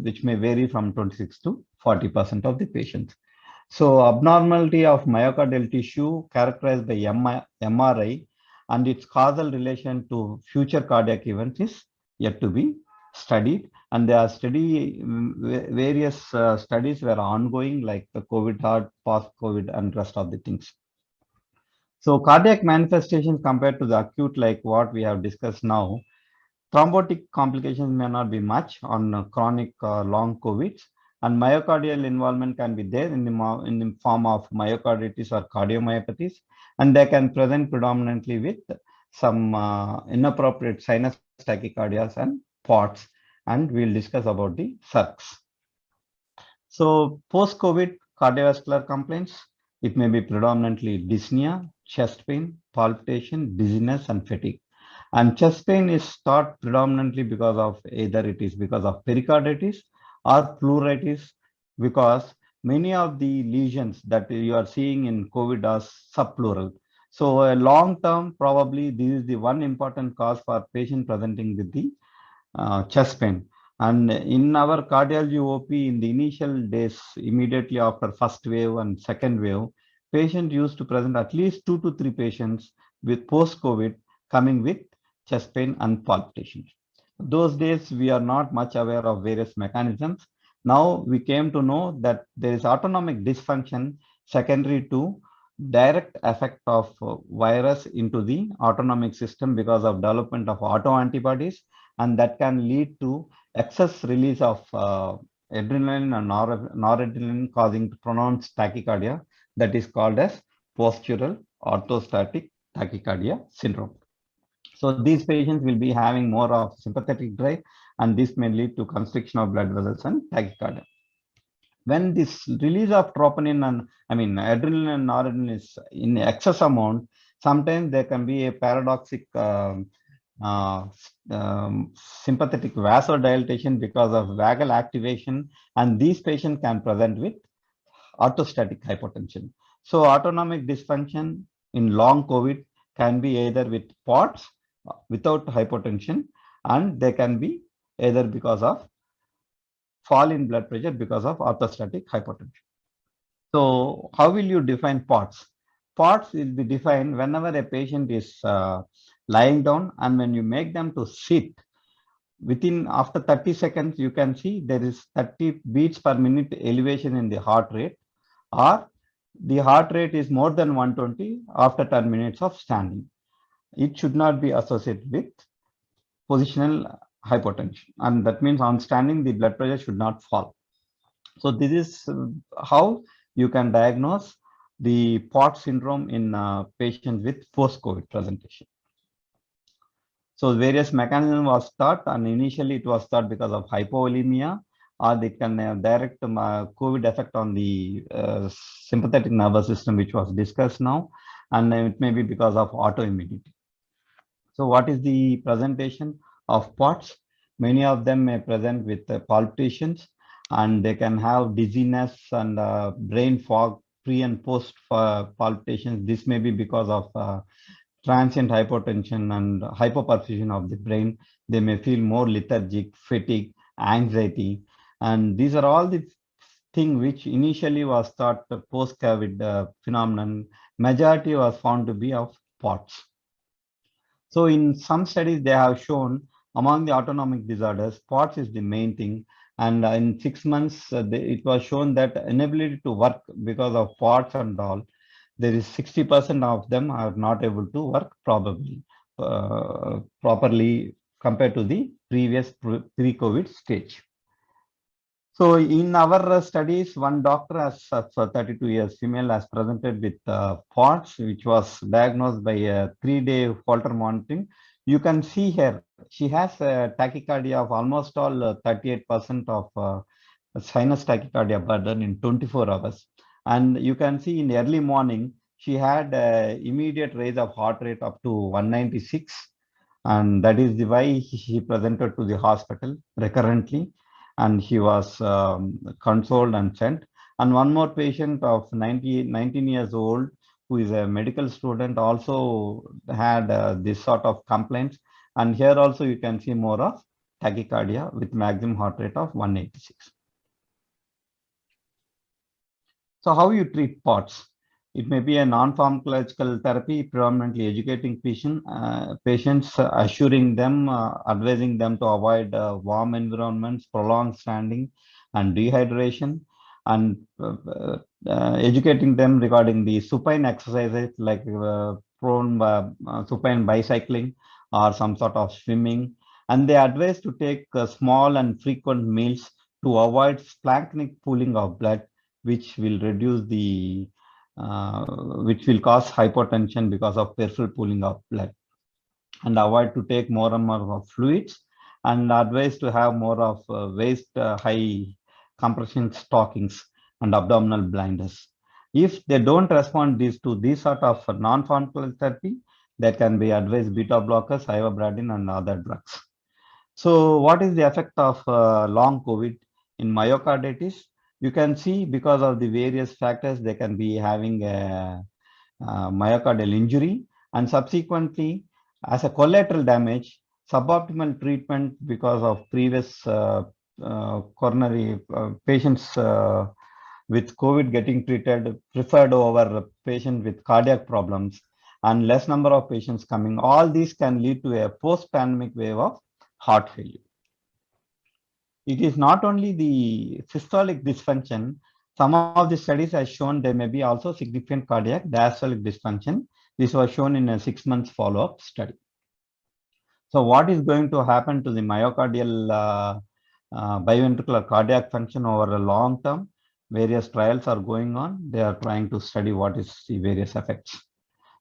which may vary from 26 to 40% of the patients. So abnormality of myocardial tissue characterized by MRI and its causal relation to future cardiac events is yet to be studied. And there are various studies were ongoing like the COVID heart, post-COVID and rest of the things. So cardiac manifestations compared to the acute like what we have discussed now, thrombotic complications may not be much on chronic long COVID. And myocardial involvement can be there in the form of myocarditis or cardiomyopathies, and they can present predominantly with some inappropriate sinus tachycardias and POTS, and we'll discuss about the SUCS. So post-COVID cardiovascular complaints, it may be predominantly dyspnea, chest pain, palpitation, dizziness, and fatigue. And chest pain is thought predominantly because of either it is because of pericarditis or pleuritis, because many of the lesions that you are seeing in COVID are subpleural. So a long term, probably this is the one important cause for patient presenting with the chest pain. And in our cardiology OP in the initial days, immediately after first wave and second wave, patient used to present at least 2 to 3 patients with post-COVID coming with chest pain and palpitations. Those days, we are not much aware of various mechanisms. Now we came to know that there is autonomic dysfunction secondary to direct effect of virus into the autonomic system because of development of autoantibodies, and that can lead to excess release of adrenaline and noradrenaline causing pronounced tachycardia that is called as postural orthostatic tachycardia syndrome. So these patients will be having more of sympathetic drive, and this may lead to constriction of blood vessels and tachycardia. When this release of troponin and adrenaline and noradrenaline is in excess amount, sometimes there can be a paradoxic sympathetic vasodilatation because of vagal activation, and these patients can present with orthostatic hypotension. So autonomic dysfunction in long COVID can be either with POTS without hypotension, and they can be either because of fall in blood pressure because of orthostatic hypotension. So how will you define POTS? POTS will be defined whenever a patient is lying down, and when you make them to sit, within after 30 seconds, you can see there is 30 beats per minute elevation in the heart rate, or the heart rate is more than 120 after 10 minutes of standing. It should not be associated with positional hypotension, and that means on standing the blood pressure should not fall. So this is how you can diagnose the POTS syndrome in patients with post-COVID presentation. So various mechanism was thought, and initially it was thought because of hypovolemia, or they can direct COVID effect on the sympathetic nervous system, which was discussed now, and it may be because of autoimmunity. So what is the presentation of POTS? Many of them may present with palpitations, and they can have dizziness and brain fog pre and post palpitations. This may be because of transient hypotension and hypoperfusion of the brain. They may feel more lethargic, fatigue, anxiety, and these are all the thing which initially was thought post-COVID phenomenon. Majority was found to be of POTS. So in some studies, they have shown among the autonomic disorders, POTS is the main thing. And in 6 months, it was shown that inability to work because of POTS and all, there is 60% of them are not able to work properly compared to the previous pre-COVID stage. So in our studies, one doctor has 32 years female has presented with POTS, which was diagnosed by a 3-day Holter monitoring. You can see here, she has a tachycardia of almost all 38% of sinus tachycardia burden in 24 hours. And you can see in early morning, she had immediate raise of heart rate up to 196. And that is why she presented to the hospital recurrently, and he was consoled and sent. And one more patient of 19 years old, who is a medical student, also had this sort of complaints. And here also you can see more of tachycardia with maximum heart rate of 186. So how you treat POTS? It may be a non-pharmacological therapy, predominantly educating patients, assuring them, advising them to avoid warm environments, prolonged standing, and dehydration, and educating them regarding the supine exercises like supine bicycling or some sort of swimming. And they advise to take small and frequent meals to avoid splanchnic pooling of blood, which will reduce the which will cause hypotension because of peripheral pooling of blood, and avoid to take more and more of fluids, and advise to have more of waist high compression stockings and abdominal blinders. If they don't respond to these sort of non-pharmacological therapy, that can be advised beta blockers, ivabradine, and other drugs. So what is the effect of long COVID in myocarditis? You can see because of the various factors, they can be having a myocardial injury, and subsequently as a collateral damage, suboptimal treatment because of previous coronary patients with COVID getting treated preferred over patient with cardiac problems, and less number of patients coming. All these can lead to a post-pandemic wave of heart failure. It is not only the systolic dysfunction. Some of the studies have shown there may be also significant cardiac diastolic dysfunction. This was shown in a 6 months follow-up study. So what is going to happen to the myocardial biventricular cardiac function over a long term? Various trials are going on. They are trying to study what is the various effects.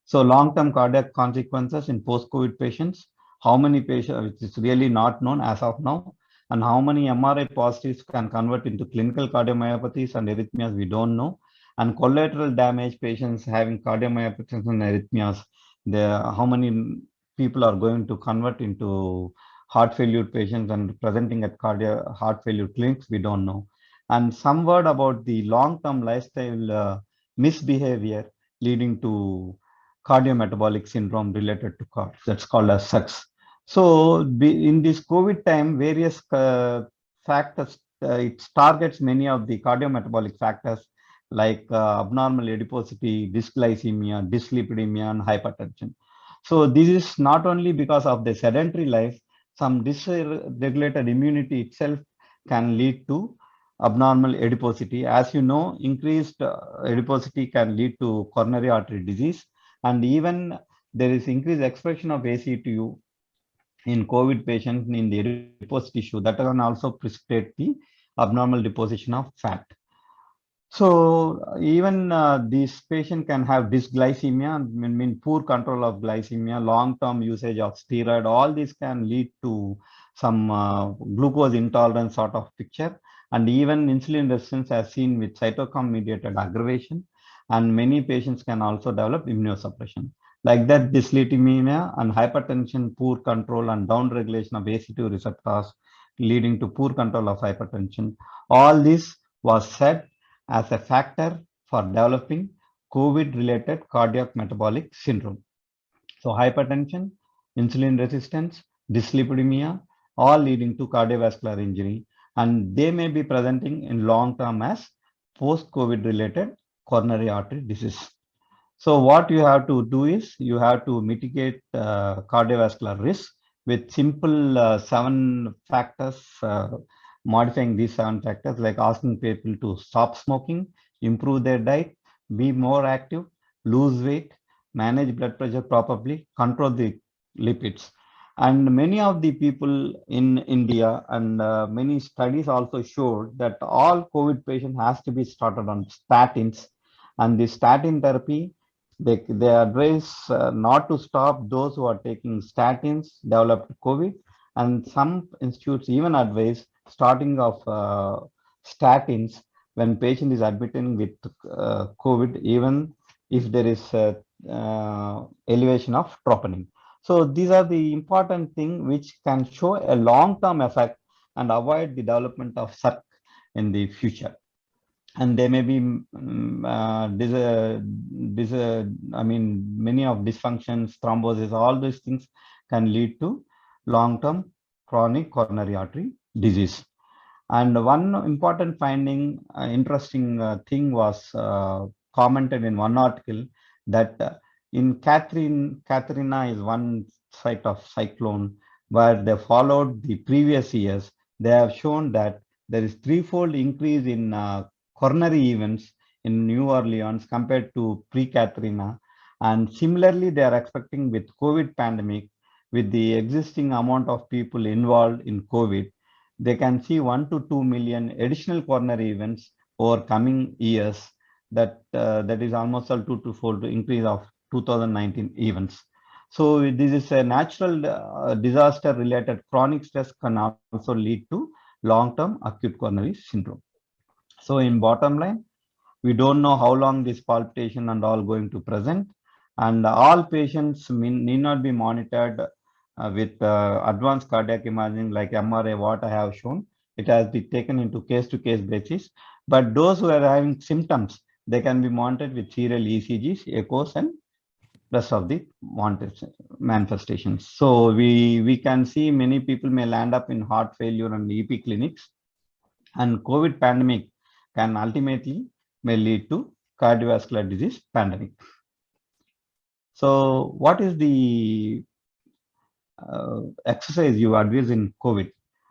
So long-term cardiac consequences in post-COVID patients, how many patients, it's really not known as of now, and how many MRI positives can convert into clinical cardiomyopathies and arrhythmias, we don't know. And collateral damage patients having cardiomyopathies and arrhythmias, how many people are going to convert into heart failure patients and presenting at heart failure clinics, we don't know. And some word about the long-term lifestyle misbehavior leading to cardiometabolic syndrome related to CORD. That's called as SUCS. So in this COVID time, various factors, it targets many of the cardiometabolic factors like abnormal adiposity, dysglycemia, dyslipidemia, and hypertension. So this is not only because of the sedentary life, some dysregulated immunity itself can lead to abnormal adiposity. As you know, increased adiposity can lead to coronary artery disease, and even there is increased expression of ACTU in COVID patients in the adipose tissue that can also precipitate the abnormal deposition of fat. So even this patient can have dysglycemia, mean poor control of glycemia, long-term usage of steroid. All this can lead to some glucose intolerance sort of picture, and even insulin resistance as seen with cytokine-mediated aggravation. And many patients can also develop immunosuppression. Like that, dyslipidemia and hypertension, poor control and downregulation of ACE2 receptors, leading to poor control of hypertension. All this was said as a factor for developing COVID-related cardiac metabolic syndrome. So hypertension, insulin resistance, dyslipidemia, all leading to cardiovascular injury, and they may be presenting in long term as post-COVID related coronary artery disease. So what you have to do is you have to mitigate cardiovascular risk with simple 7 factors, modifying these 7 factors, like asking people to stop smoking, improve their diet, be more active, lose weight, manage blood pressure properly, control the lipids. And many of the people in India and many studies also showed that all COVID patients has to be started on statins, and the statin therapy, they advise not to stop those who are taking statins developed COVID, and some institutes even advise starting of statins when patient is admitted with COVID, even if there is elevation of troponin. So these are the important things which can show a long-term effect and avoid the development of SARC in the future. And there may be many of dysfunctions, thrombosis, all these things can lead to long-term chronic coronary artery disease. And one important finding, interesting thing was commented in one article that in Katrina is one site of cyclone where they followed the previous years. They have shown that there is threefold increase in coronary events in New Orleans compared to pre-Katrina. And similarly, they are expecting with COVID pandemic, with the existing amount of people involved in COVID, they can see 1 to 2 million additional coronary events over coming years. That is almost a 2 to 4 increase of 2019 events. So this is a natural disaster related chronic stress can also lead to long-term acute coronary syndrome. So in bottom line, we don't know how long this palpitation and all going to present, and all patients need not be monitored with advanced cardiac imaging like MRI, what I have shown. It has been taken into case-to-case basis, but those who are having symptoms, they can be monitored with serial ECGs, echoes, and rest of the manifestations. So we can see many people may land up in heart failure and EP clinics, and COVID pandemic can ultimately may lead to cardiovascular disease pandemic. So what is the exercise you advise in COVID?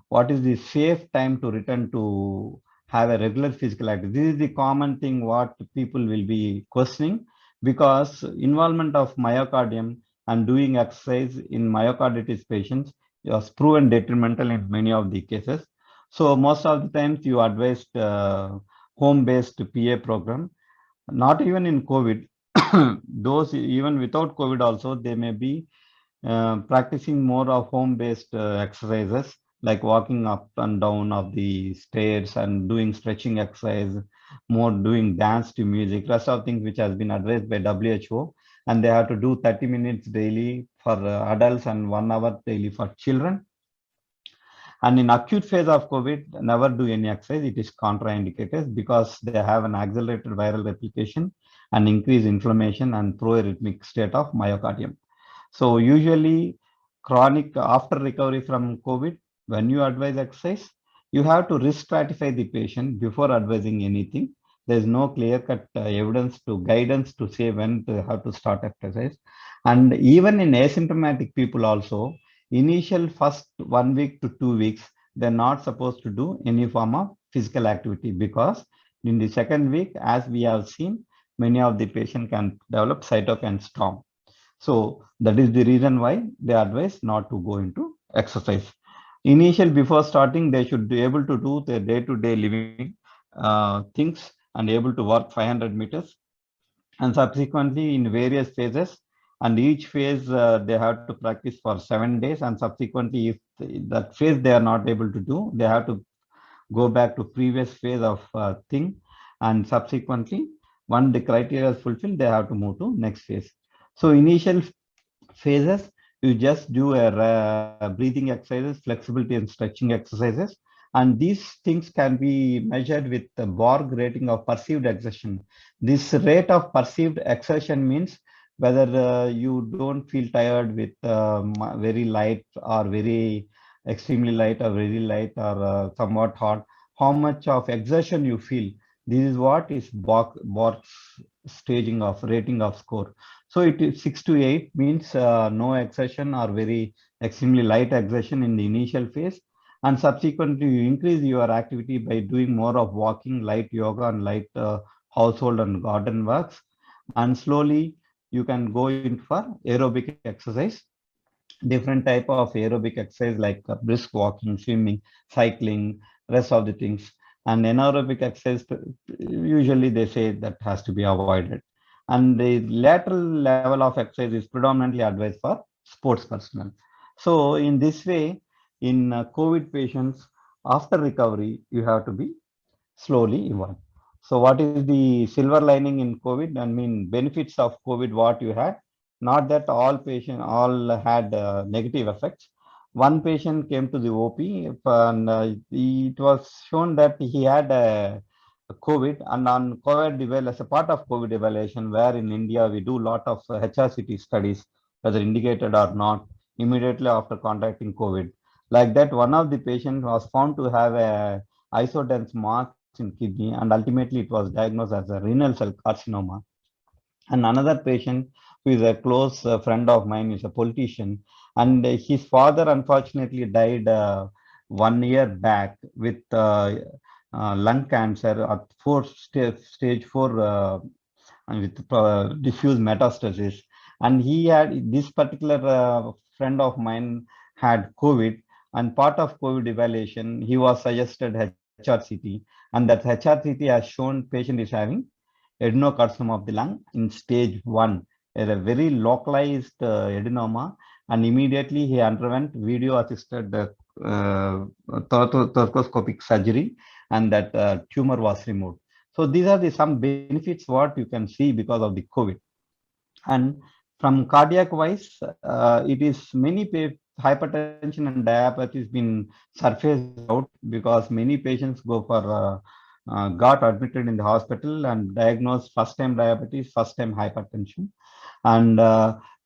What is the safe time to return to have a regular physical activity? This is the common thing what people will be questioning, because involvement of myocardium and doing exercise in myocarditis patients was proven detrimental in many of the cases. So most of the times you advised home-based PA program, not even in COVID. Those even without COVID also, they may be practicing more of home-based exercises like walking up and down of the stairs and doing stretching exercise, more doing dance to music, rest of things which has been advised by WHO, and they have to do 30 minutes daily for adults and 1 hour daily for children. And in acute phase of COVID, never do any exercise. It is contraindicated because they have an accelerated viral replication and increased inflammation and proarrhythmic state of myocardium. So usually chronic after recovery from COVID, when you advise exercise, you have to risk stratify the patient before advising anything. There's no clear-cut evidence to guidance to say when to how to start exercise. And even in asymptomatic people also, initial first 1 week to 2 weeks, they're not supposed to do any form of physical activity, because in the second week, as we have seen, many of the patient can develop cytokine storm. So that is the reason why they advise not to go into exercise. Initial, before starting, they should be able to do their day-to-day living things and able to work 500 meters, and subsequently in various phases, and each phase they have to practice for 7 days, and subsequently if that phase they are not able to do, they have to go back to previous phase of thing, and subsequently when the criteria is fulfilled, they have to move to next phase. So initial phases, you just do a breathing exercises, flexibility and stretching exercises, and these things can be measured with the Borg rating of perceived exertion. This rate of perceived exertion means whether you don't feel tired with very light or very extremely light or very light or somewhat hot, how much of exertion you feel. This is what is Borg's staging of rating of score. So it is 6 to 8 means no exertion or very extremely light exertion in the initial phase. And subsequently, you increase your activity by doing more of walking, light yoga, and light household and garden works. And slowly, you can go in for aerobic exercise, different type of aerobic exercise like brisk walking, swimming, cycling, rest of the things. And anaerobic exercise, usually they say that has to be avoided. And the lateral level of exercise is predominantly advised for sports personnel. So in this way, in COVID patients, after recovery, you have to be slowly evolve. So what is the silver lining in COVID? I mean, benefits of COVID, what you had, not that all patients all had negative effects. One patient came to the OP and it was shown that he had COVID, and on COVID as a part of COVID evaluation, where in India we do a lot of HRCT studies, whether indicated or not, immediately after contracting COVID. Like that, one of the patients was found to have a isodense mass in kidney, and ultimately it was diagnosed as a renal cell carcinoma. And another patient who is a close friend of mine is a politician, and his father unfortunately died 1 year back with lung cancer at stage 4 with diffuse metastasis. And he had, this particular friend of mine had COVID, and part of COVID evaluation, he was suggested HRCT, and that HRCT has shown patient is having adenocarcinoma of the lung in stage 1, a very localized adenoma, and immediately he underwent video assisted thoracoscopic surgery, and that tumor was removed. So these are the some benefits what you can see because of the COVID. And from cardiac wise, it is many hypertension and diabetes been surfaced out, because many patients go for got admitted in the hospital and diagnosed first time diabetes, first time hypertension. And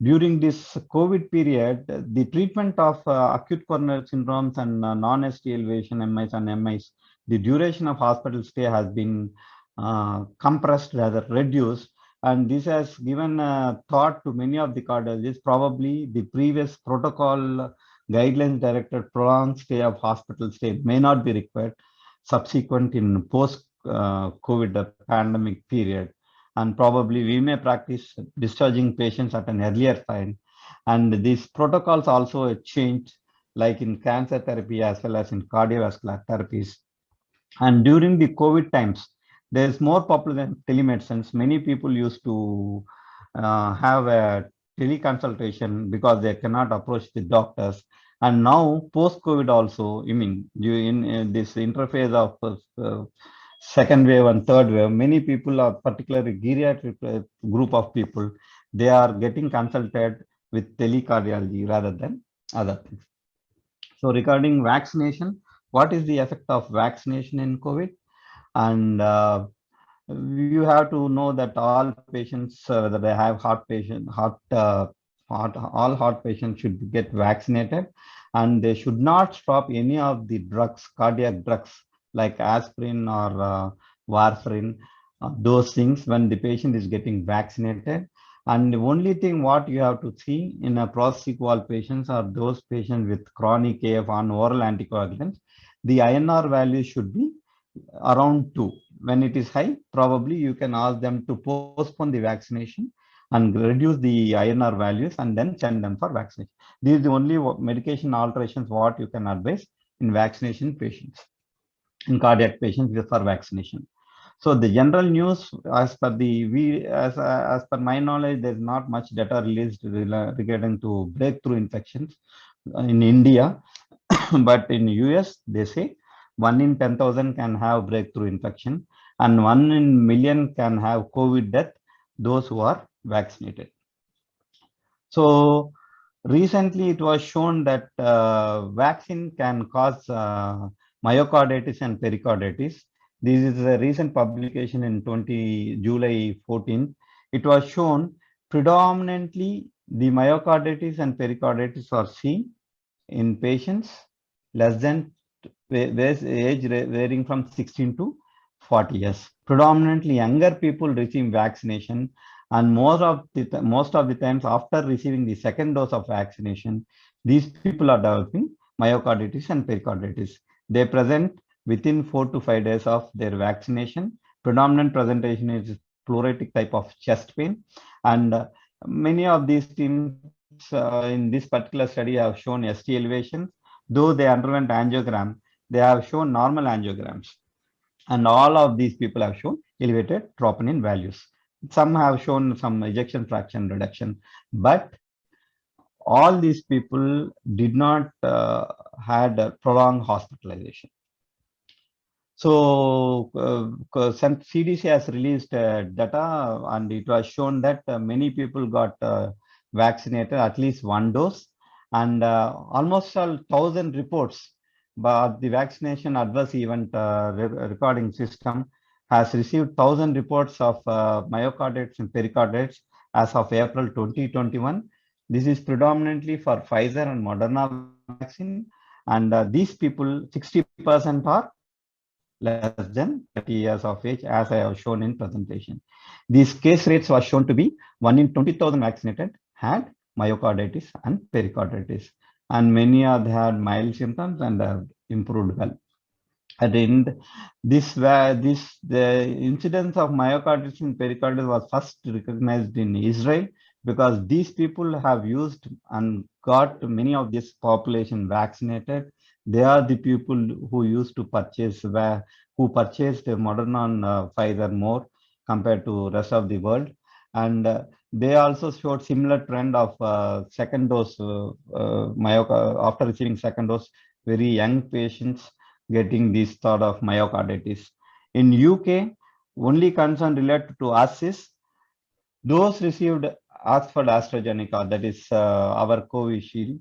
during this COVID period, the treatment of acute coronary syndromes and non-ST elevation MIs and MIs, the duration of hospital stay has been compressed, rather reduced. And this has given thought to many of the cardiologists. Probably the previous protocol guidelines directed prolonged stay of hospital stay may not be required subsequent in post-COVID pandemic period. And probably we may practice discharging patients at an earlier time. And these protocols also changed, like in cancer therapy as well as in cardiovascular therapies. And during the COVID times, there is more popular telemedicine. Many people used to have a teleconsultation because they cannot approach the doctors. And now post-COVID also, I mean, in this interface of second wave and third wave, many people are, particularly geriatric group of people, they are getting consulted with telecardiology rather than other things. So regarding vaccination, what is the effect of vaccination in COVID? And you have to know that all patients, whether they have all heart patients should get vaccinated, and they should not stop any of the drugs, cardiac drugs like aspirin or warfarin, those things when the patient is getting vaccinated. And the only thing what you have to see in a prosequal patients are those patients with chronic AF on oral anticoagulants. The INR value should be around 2. When it is high, probably you can ask them to postpone the vaccination and reduce the INR values and then send them for vaccination. These are the only medication alterations what you can advise in vaccination patients, in cardiac patients for vaccination. So the general news, as per as per my knowledge, there's not much data released regarding to breakthrough infections in India, but in US they say 1 in 10,000 can have breakthrough infection, and 1 in million can have COVID death. Those who are vaccinated. So recently it was shown that vaccine can cause myocarditis and pericarditis. This is a recent publication in July 14. It was shown predominantly the myocarditis and pericarditis are seen in patients less than age varying from 16 to 40 years. Predominantly younger people receive vaccination, and most of the times after receiving the second dose of vaccination, these people are developing myocarditis and pericarditis. They present within 4 to 5 days of their vaccination. Predominant presentation is pleuritic type of chest pain, and many of these teams in this particular study have shown ST elevation. Though they underwent angiogram, they have shown normal angiograms, and all of these people have shown elevated troponin values. Some have shown some ejection fraction reduction, but all these people did not had a prolonged hospitalization. So CDC has released data, and it was shown that many people got vaccinated at least 1 dose, and almost 1,000 reports. But the vaccination adverse event recording system has received 1,000 reports of myocarditis and pericarditis as of April 2021. This is predominantly for Pfizer and Moderna vaccine, and these people, 60% are less than 30 years of age, as I have shown in presentation. These case rates were shown to be 1 in 20,000 vaccinated had myocarditis and pericarditis, and many had mild symptoms and have improved well. At the end, the incidence of myocarditis and pericarditis was first recognized in Israel, because these people have used and got many of this population vaccinated. They are the people who used to purchase, who purchased Moderna and Pfizer more compared to rest of the world. And they also showed similar trend of second dose, after receiving second dose, very young patients getting this sort of myocarditis. In UK, only concern related to us is those received Oxford AstraZeneca, that is our Covishield,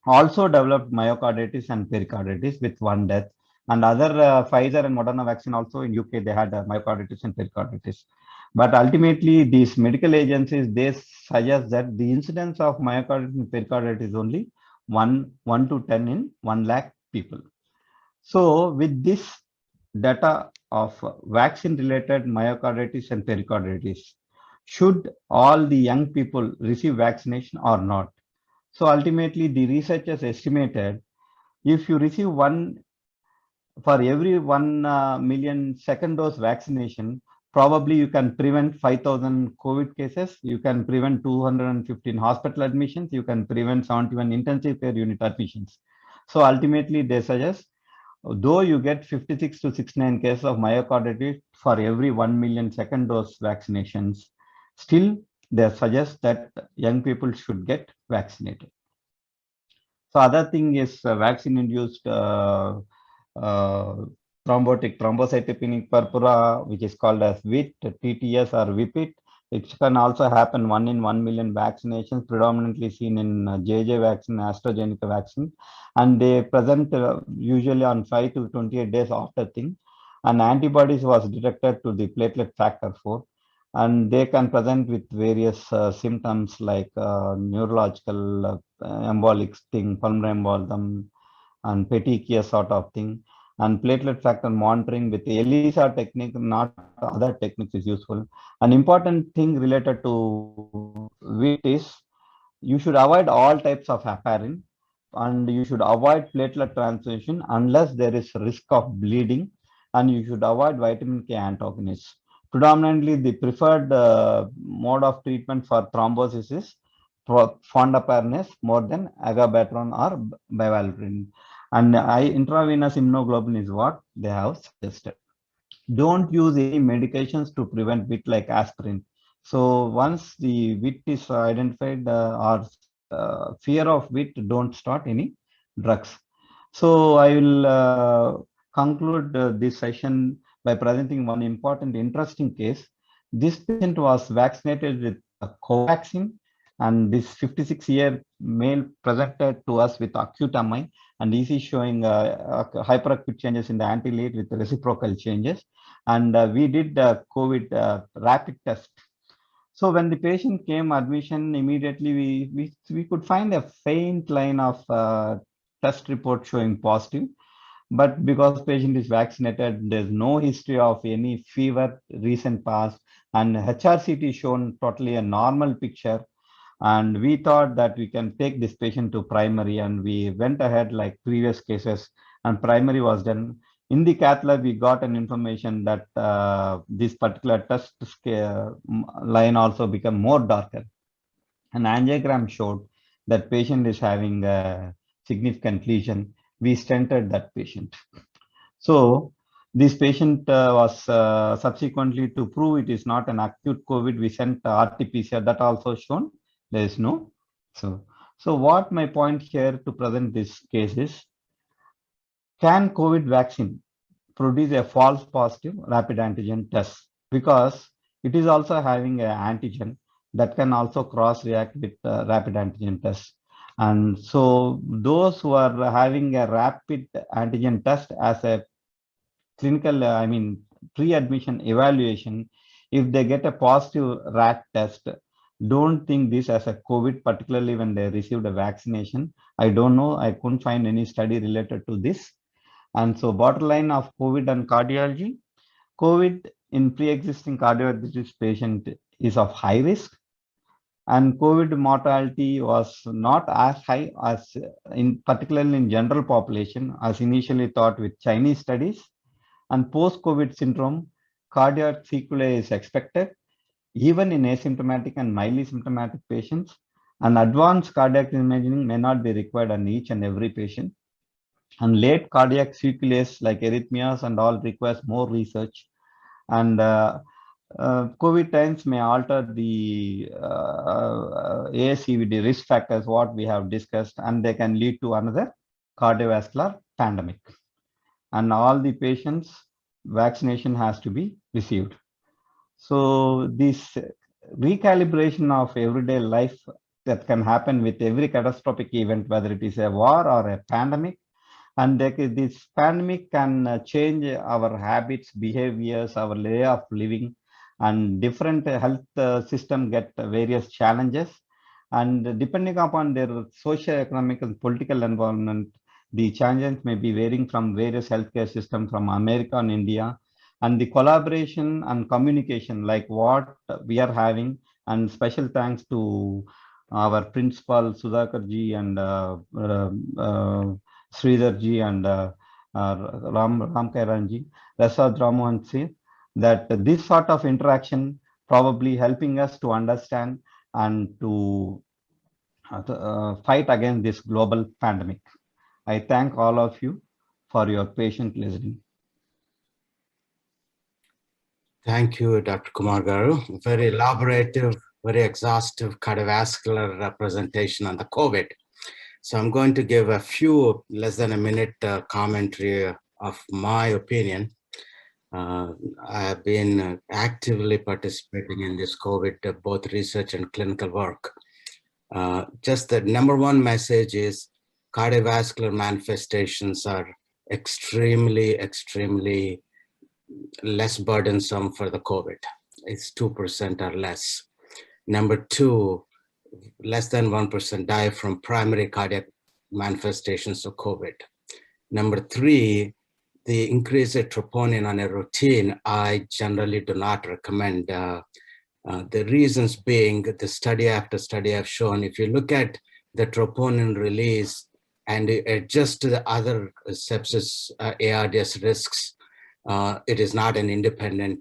also developed myocarditis and pericarditis with 1 death. And other Pfizer and Moderna vaccine also in UK, they had myocarditis and pericarditis. But ultimately, these medical agencies, they suggest that the incidence of myocarditis and pericarditis is only 1 to 10 in 1 lakh people. So with this data of vaccine-related myocarditis and pericarditis, should all the young people receive vaccination or not? So ultimately, the researchers estimated if you receive for every 1 million second dose vaccination, probably you can prevent 5,000 COVID cases, you can prevent 215 hospital admissions, you can prevent 71 intensive care unit admissions. So ultimately, they suggest, though you get 56 to 69 cases of myocarditis for every 1 million second dose vaccinations, still they suggest that young people should get vaccinated. So other thing is vaccine-induced thrombocytopenic purpura, which is called as WIT, TTS or VPIT. It can also happen 1 in 1 million vaccinations, predominantly seen in JJ vaccine, AstraZeneca vaccine, and they present usually on 5 to 28 days after thing. And antibodies was detected to the platelet factor 4, and they can present with various symptoms like neurological embolic thing, pulmonary embolism, and petechiae sort of thing. and platelet factor monitoring with ELISA technique, not other techniques, is useful. An important thing related to WIT is you should avoid all types of heparin, and you should avoid platelet transfusion unless there is risk of bleeding, and you should avoid vitamin K antagonists. Predominantly, the preferred mode of treatment for thrombosis is fondaparinase more than agabatron or bivalverin. And intravenous immunoglobulin is what they have suggested. Don't use any medications to prevent WIT like aspirin. So once the WIT is identified or fear of WIT, don't start any drugs. So I will conclude this session by presenting one important, interesting case. This patient was vaccinated with Covaxin, and this 56-year male presented to us with acute MI, and this is showing hyperacute changes in the anti-lead with reciprocal changes. And we did the COVID rapid test. So when the patient came admission, immediately we could find a faint line of test report showing positive. But because patient is vaccinated, there's no history of any fever recent past, and HRCT shown totally a normal picture. And we thought that we can take this patient to primary, and we went ahead like previous cases, and primary was done. In the cath lab, we got an information that this particular test line also become more darker. An angiogram showed that patient is having a significant lesion. We stented that patient. So this patient was subsequently, to prove it is not an acute COVID, we sent RT-PCR, that also shown there is no. So what my point here to present this case is, can COVID vaccine produce a false positive rapid antigen test? Because it is also having an antigen that can also cross react with rapid antigen test. And so those who are having a rapid antigen test as a clinical, pre-admission evaluation, if they get a positive RAT test, don't think this as a COVID, particularly when they received a vaccination. I don't know, I couldn't find any study related to this. And so bottom line of COVID and cardiology, COVID in pre-existing cardiovascular patient is of high risk, and COVID mortality was not as high as particularly in general population as initially thought with Chinese studies. And post-COVID syndrome, cardiac sequelae is expected even in asymptomatic and mildly symptomatic patients, and advanced cardiac imaging may not be required on each and every patient. And late cardiac sequelae like arrhythmias and all requires more research. And COVID times may alter the ASCVD risk factors, what we have discussed, and they can lead to another cardiovascular pandemic. And all the patients, vaccination has to be received. So this recalibration of everyday life that can happen with every catastrophic event, whether it is a war or a pandemic, and this pandemic can change our habits, behaviors, our way of living, and different health system get various challenges. And depending upon their socio-economic and political environment, the challenges may be varying from various healthcare systems from America and India. And the collaboration and communication like what we are having, and special thanks to our principal Sudhakar ji and Sridhar ji and Ram Kairan ji, Rasad Ramohan ji, that this sort of interaction probably helping us to understand and to fight against this global pandemic. I thank all of you for your patient listening. Thank you, Dr. Kumar Garu. Very elaborative, very exhaustive cardiovascular presentation on the COVID. So I'm going to give a few less than a minute commentary of my opinion. I have been actively participating in this COVID, both research and clinical work. Just the number one message is cardiovascular manifestations are extremely, extremely less burdensome for the COVID. It's 2% or less. Number two, less than 1% die from primary cardiac manifestations of COVID. Number three, the increased troponin on a routine, I generally do not recommend. The reasons being, the study after study have shown, if you look at the troponin release and adjust to the other sepsis ARDS risks, it is not an independent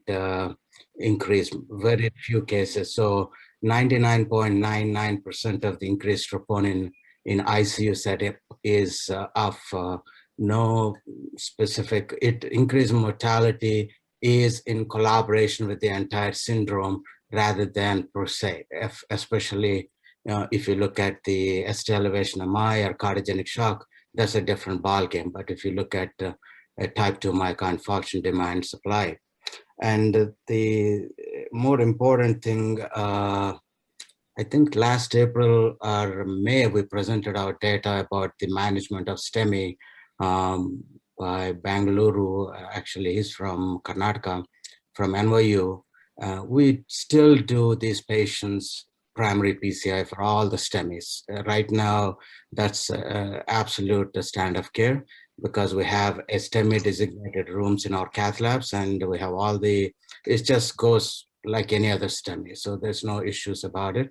increase, very few cases. So 99.99% of the increased troponin in ICU setup is of no specific, increased mortality is in collaboration with the entire syndrome rather than per se, especially if you look at the ST elevation MI or cardiogenic shock, that's a different ballgame. But if you look at a type 2 myocardial infarction demand supply. And the more important thing, I think last April or May, we presented our data about the management of STEMI by Bangalore. Actually, he's from Karnataka, from NYU. We still do these patients primary PCI for all the STEMIs. Right now, that's absolute standard of care because we have a STEMI designated rooms in our cath labs and we have all the, it just goes like any other STEMI. So there's no issues about it.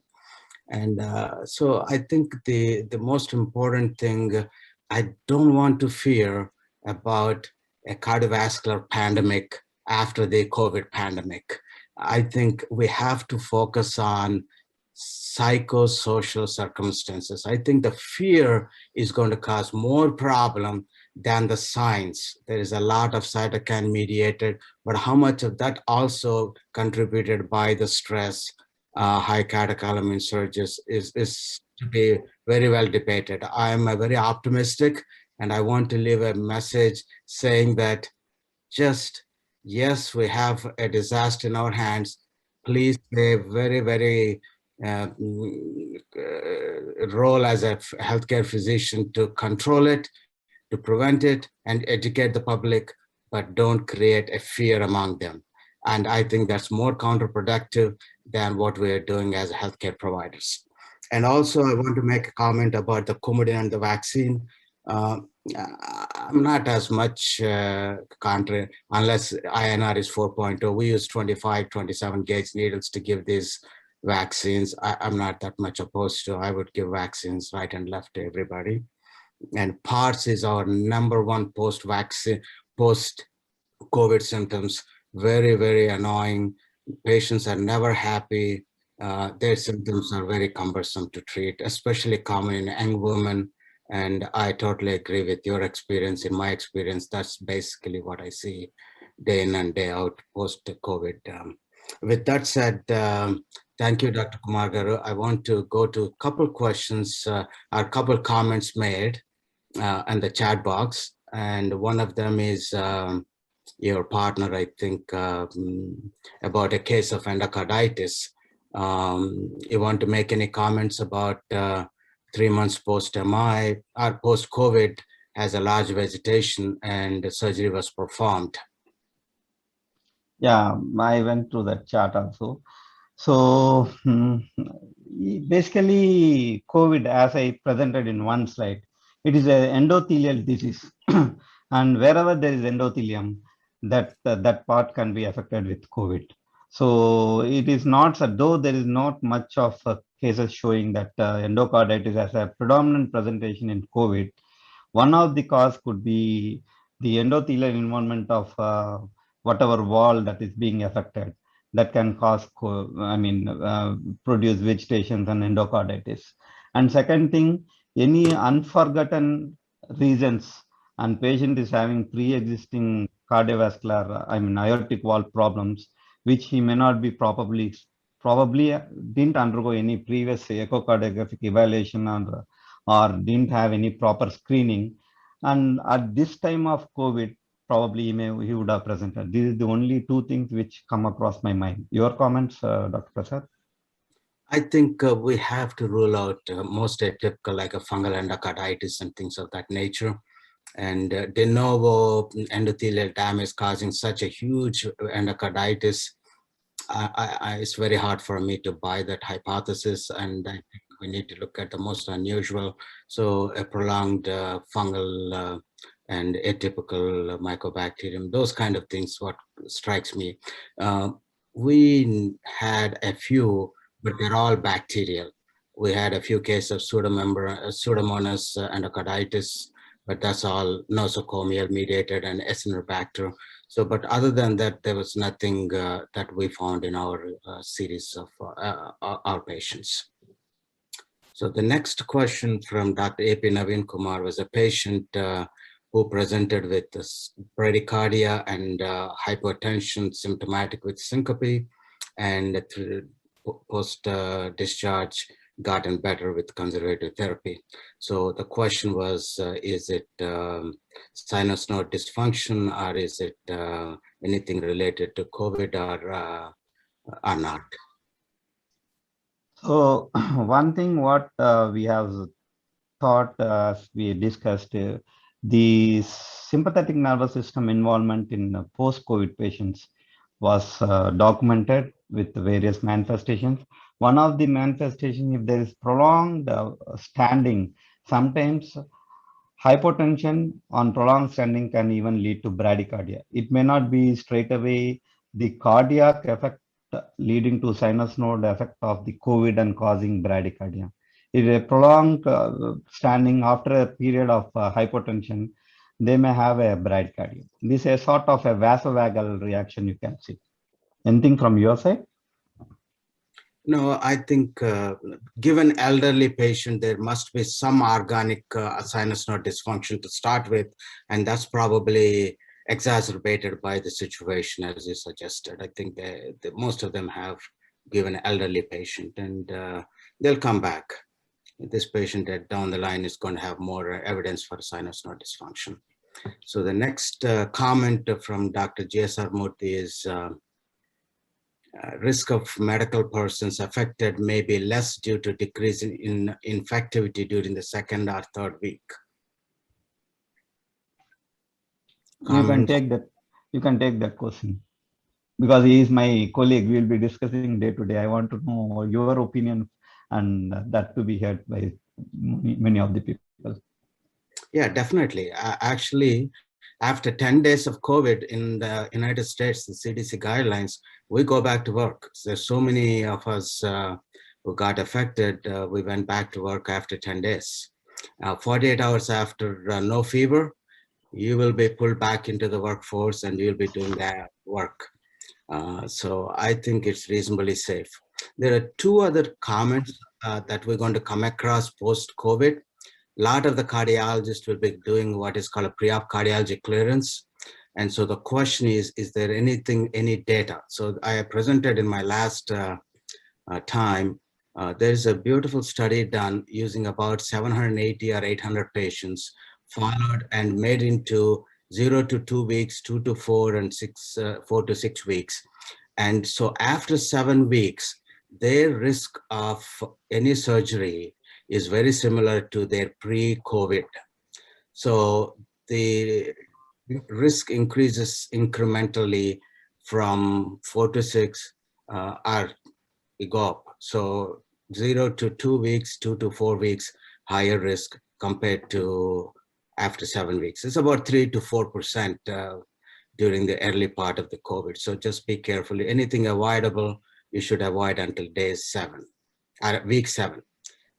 And so I think the most important thing, I don't want to fear about a cardiovascular pandemic after the COVID pandemic. I think we have to focus on psychosocial circumstances. I think the fear is going to cause more problem than the science. There is a lot of cytokine mediated, but how much of that also contributed by the stress, high catecholamine surges is to be very well debated. I am very optimistic and I want to leave a message saying that just, yes, we have a disaster in our hands. Please play very, very role as a healthcare physician to control it, to prevent it and educate the public, but don't create a fear among them. And I think that's more counterproductive than what we are doing as healthcare providers. And also I want to make a comment about the Coumadin and the vaccine. I'm not as much contra, unless INR is 4.0. We use 25, 27 gauge needles to give these vaccines. I'm not that much opposed to. I would give vaccines right and left to everybody. And PARS is our #1 post-vaccine, post-COVID symptoms. Very, very annoying. Patients are never happy. Their symptoms are very cumbersome to treat, especially common in young women. And I totally agree with your experience. In my experience, that's basically what I see day in and day out post-COVID. With that said, thank you, Dr. Kumar Garu. I want to go to a couple questions, or a couple comments made in the chat box. And one of them is your partner, I think, about a case of endocarditis. You want to make any comments about 3 months post-MI or post-COVID has a large vegetation and surgery was performed? Yeah, I went through that chart also. So basically COVID, as I presented in one slide, it is an endothelial disease. And wherever there is endothelium, that part can be affected with COVID. So it is not, though there is not much of cases showing that endocarditis as a predominant presentation in COVID, one of the cause could be the endothelial involvement of whatever wall that is being affected that can cause, produce vegetations and endocarditis. And second thing, any unforgotten reasons and patient is having pre-existing cardiovascular, aortic valve problems, which he may not be probably didn't undergo any previous echocardiographic evaluation or didn't have any proper screening. And at this time of COVID, probably he would have presented. These are the only two things which come across my mind. Your comments, Dr. Prasad? I think we have to rule out most atypical like a fungal endocarditis and things of that nature. And de novo endothelial damage causing such a huge endocarditis, it's very hard for me to buy that hypothesis. And I think we need to look at the most unusual. So a prolonged fungal and atypical mycobacterium, those kind of things, what strikes me. We had a few, but they're all bacterial. We had a few cases of Pseudomonas endocarditis, but that's all nosocomial mediated and Acinetobacter. So, but other than that, there was nothing that we found in our series of our patients. So the next question from Dr. A.P. Naveen Kumar was a patient who presented with bradycardia and hypertension symptomatic with syncope, and through post-discharge gotten better with conservative therapy. So the question was, is it sinus node dysfunction, or is it anything related to COVID or not? So one thing what we have thought, as we discussed, the sympathetic nervous system involvement in post-COVID patients was documented with various manifestations. One of the manifestations, if there is prolonged standing, sometimes hypotension on prolonged standing can even lead to bradycardia. It may not be straight away the cardiac effect leading to sinus node effect of the COVID and causing bradycardia. If a prolonged standing after a period of hypotension, they may have a bradycardia. This is a sort of a vasovagal reaction you can see. Anything from your side? No, I think given elderly patient, there must be some organic sinus node dysfunction to start with, and that's probably exacerbated by the situation as you suggested. I think most of them have given elderly patient, and they'll come back. This patient that down the line is going to have more evidence for sinus node dysfunction. So the next comment from Dr. J.S.R. Murthy is risk of medical persons affected may be less due to decrease in infectivity during the second or third week. You can take that. You can take that question, because he is my colleague. We will be discussing day to day. I want to know your opinion, and that to be heard by many of the people. Yeah, definitely. Actually, after 10 days of COVID in the United States, the CDC guidelines, we go back to work. There's so many of us who got affected. We went back to work after 10 days. 48 hours after no fever, you will be pulled back into the workforce and you'll be doing that work. So I think it's reasonably safe. There are two other comments that we're going to come across post-COVID. A lot of the cardiologists will be doing what is called a pre-op cardiology clearance. And so the question is there any data? So I presented in my last time, there's a beautiful study done using about 780 or 800 patients followed and made into 0 to 2 weeks, 2 to 4, and 4 to 6 weeks. And so after 7 weeks, their risk of any surgery is very similar to their pre-COVID. So the risk increases incrementally from 4 to 6 or we go up. So 0 to 2 weeks, 2 to 4 weeks, higher risk compared to after 7 weeks. It's about 3 to 4% during the early part of the COVID. So just be careful. Anything avoidable, you should avoid until day 7, week 7.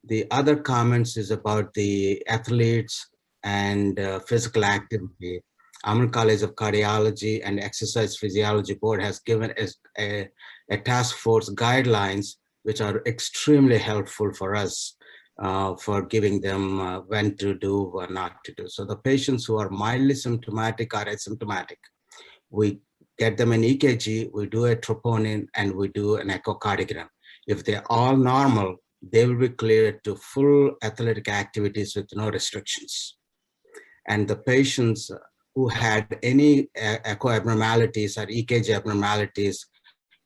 The other comments is about the athletes and physical activity. American College of Cardiology and Exercise Physiology Board has given a task force guidelines, which are extremely helpful for us for giving them when to do or not to do. So the patients who are mildly symptomatic or asymptomatic, we get them an EKG, we do a troponin, and we do an echocardiogram. If they're all normal, they will be cleared to full athletic activities with no restrictions. And the patients who had any echo abnormalities or EKG abnormalities,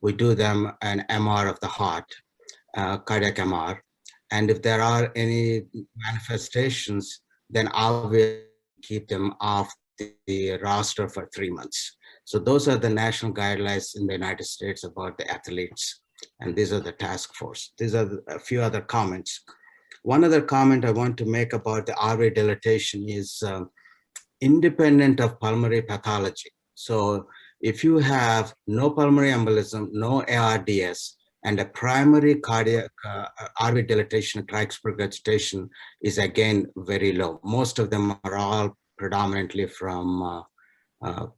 we do them an MR of the heart, cardiac MR. And if there are any manifestations, then obviously keep them off the roster for 3 months. So those are the national guidelines in the United States about the athletes. And these are the task force. These are a few other comments. One other comment I want to make about the RV dilatation is independent of pulmonary pathology. So if you have no pulmonary embolism, no ARDS, and a primary cardiac RV dilatation, tricuspid regurgitation is again very low. Most of them are all predominantly from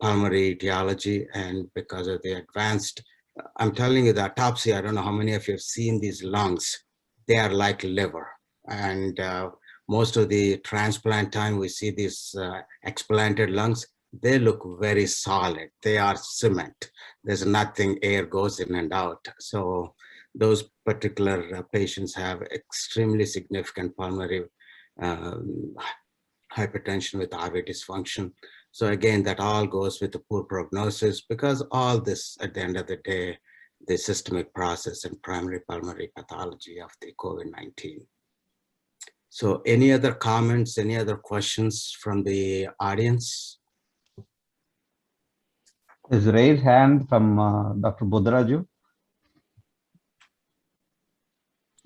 pulmonary etiology, and because of the advanced, I'm telling you the autopsy, I don't know how many of you have seen these lungs. They are like liver. And most of the transplant time, we see these explanted lungs, they look very solid. They are cement. There's nothing, air goes in and out. So those particular patients have extremely significant pulmonary hypertension with RV dysfunction. So again, that all goes with the poor prognosis, because all this, at the end of the day, the systemic process and primary pulmonary pathology of the COVID-19. So any other comments, any other questions from the audience? Is raised hand from Dr. Buddharaju.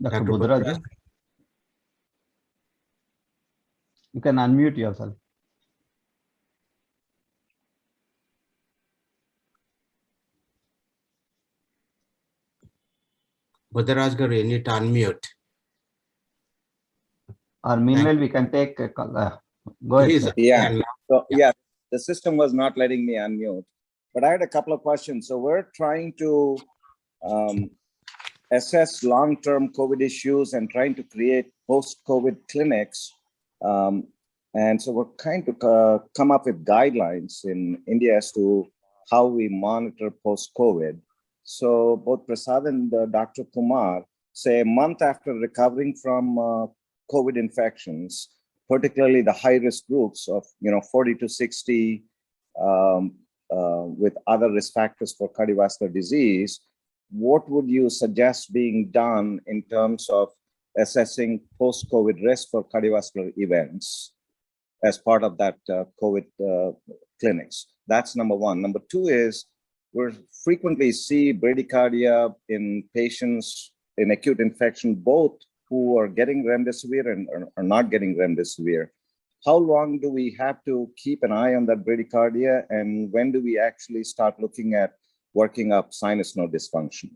Dr. Buddharaju, you can unmute yourself. Buddharaj Garu, you need to unmute. Or meanwhile, we can take a call. Go ahead, sir. Yeah. So yeah, the system was not letting me unmute, but I had a couple of questions. So we're trying to assess long-term COVID issues and trying to create post-COVID clinics. And so we're trying to come up with guidelines in India as to how we monitor post-COVID. So both Prasad and Dr. Kumar say a month after recovering from COVID infections, particularly the high-risk groups of 40 to 60 with other risk factors for cardiovascular disease, what would you suggest being done in terms of assessing post-COVID risk for cardiovascular events as part of that COVID clinics? That's number one. Number two is, we frequently see bradycardia in patients in acute infection, both who are getting remdesivir and are not getting remdesivir. How long do we have to keep an eye on that bradycardia, and when do we actually start looking at working up sinus node dysfunction?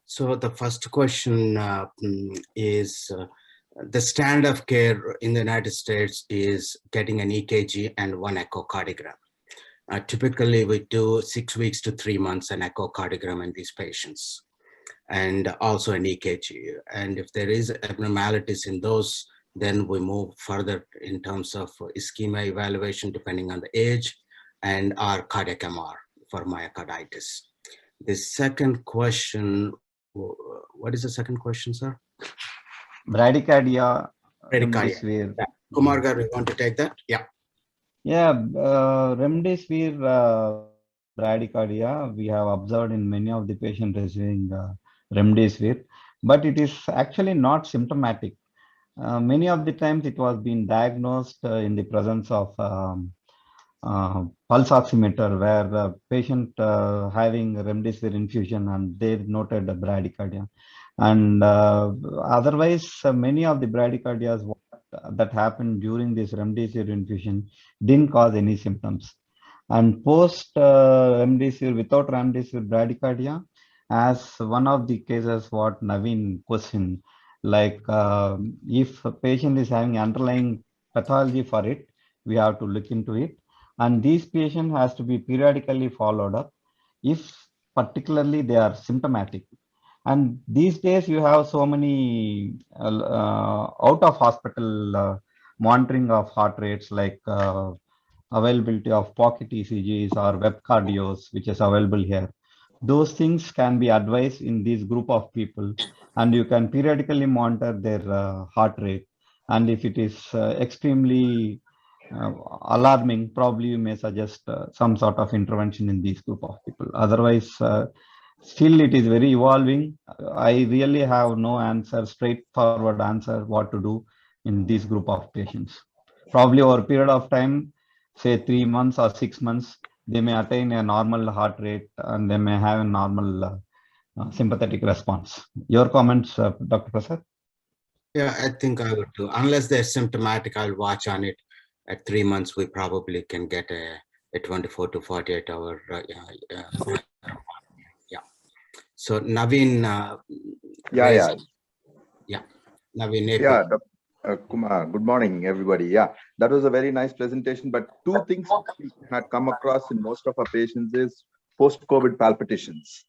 So the first question is, the standard of care in the United States is getting an EKG and one echocardiogram. Typically, we do 6 weeks to 3 months an echocardiogram in these patients, and also an EKG. And if there is abnormalities in those, then we move further in terms of ischemia evaluation depending on the age, and our cardiac MR for myocarditis. The second question, what is the second question, sir? Bradycardia. Bradycardia. Kumar Garu, you want to take that? Yeah. Yeah, remdesivir bradycardia we have observed in many of the patients receiving remdesivir, but it is actually not symptomatic. Many of the times it was being diagnosed in the presence of pulse oximeter, where the patient having remdesivir infusion and they noted a bradycardia. And otherwise, many of the bradycardias that happened during this remdesivir infusion didn't cause any symptoms. And post remdesivir, without remdesivir bradycardia, as one of the cases what Naveen questioned, like if a patient is having underlying pathology for it, we have to look into it. And these patients has to be periodically followed up if particularly they are symptomatic. And these days you have so many out of hospital monitoring of heart rates, like availability of pocket ECGs or web cardios, which is available here. Those things can be advised in this group of people, and you can periodically monitor their heart rate. And if it is extremely alarming, probably you may suggest some sort of intervention in this group of people. Otherwise, still it is very evolving. I really have no answer, straightforward answer what to do in this group of patients. Probably over a period of time, say 3 months or 6 months, they may attain a normal heart rate and they may have a normal sympathetic response. Your comments, Dr. Prasad? Yeah, I think I would do. Unless they're symptomatic, I'll watch on it. at 3 months, we probably can get a 24 to 48 hour. Yeah. So Naveen. Yeah. Naveen. AP. Yeah, Kumar, good morning, everybody. Yeah, that was a very nice presentation. But two things we had come across in most of our patients is post-COVID palpitations.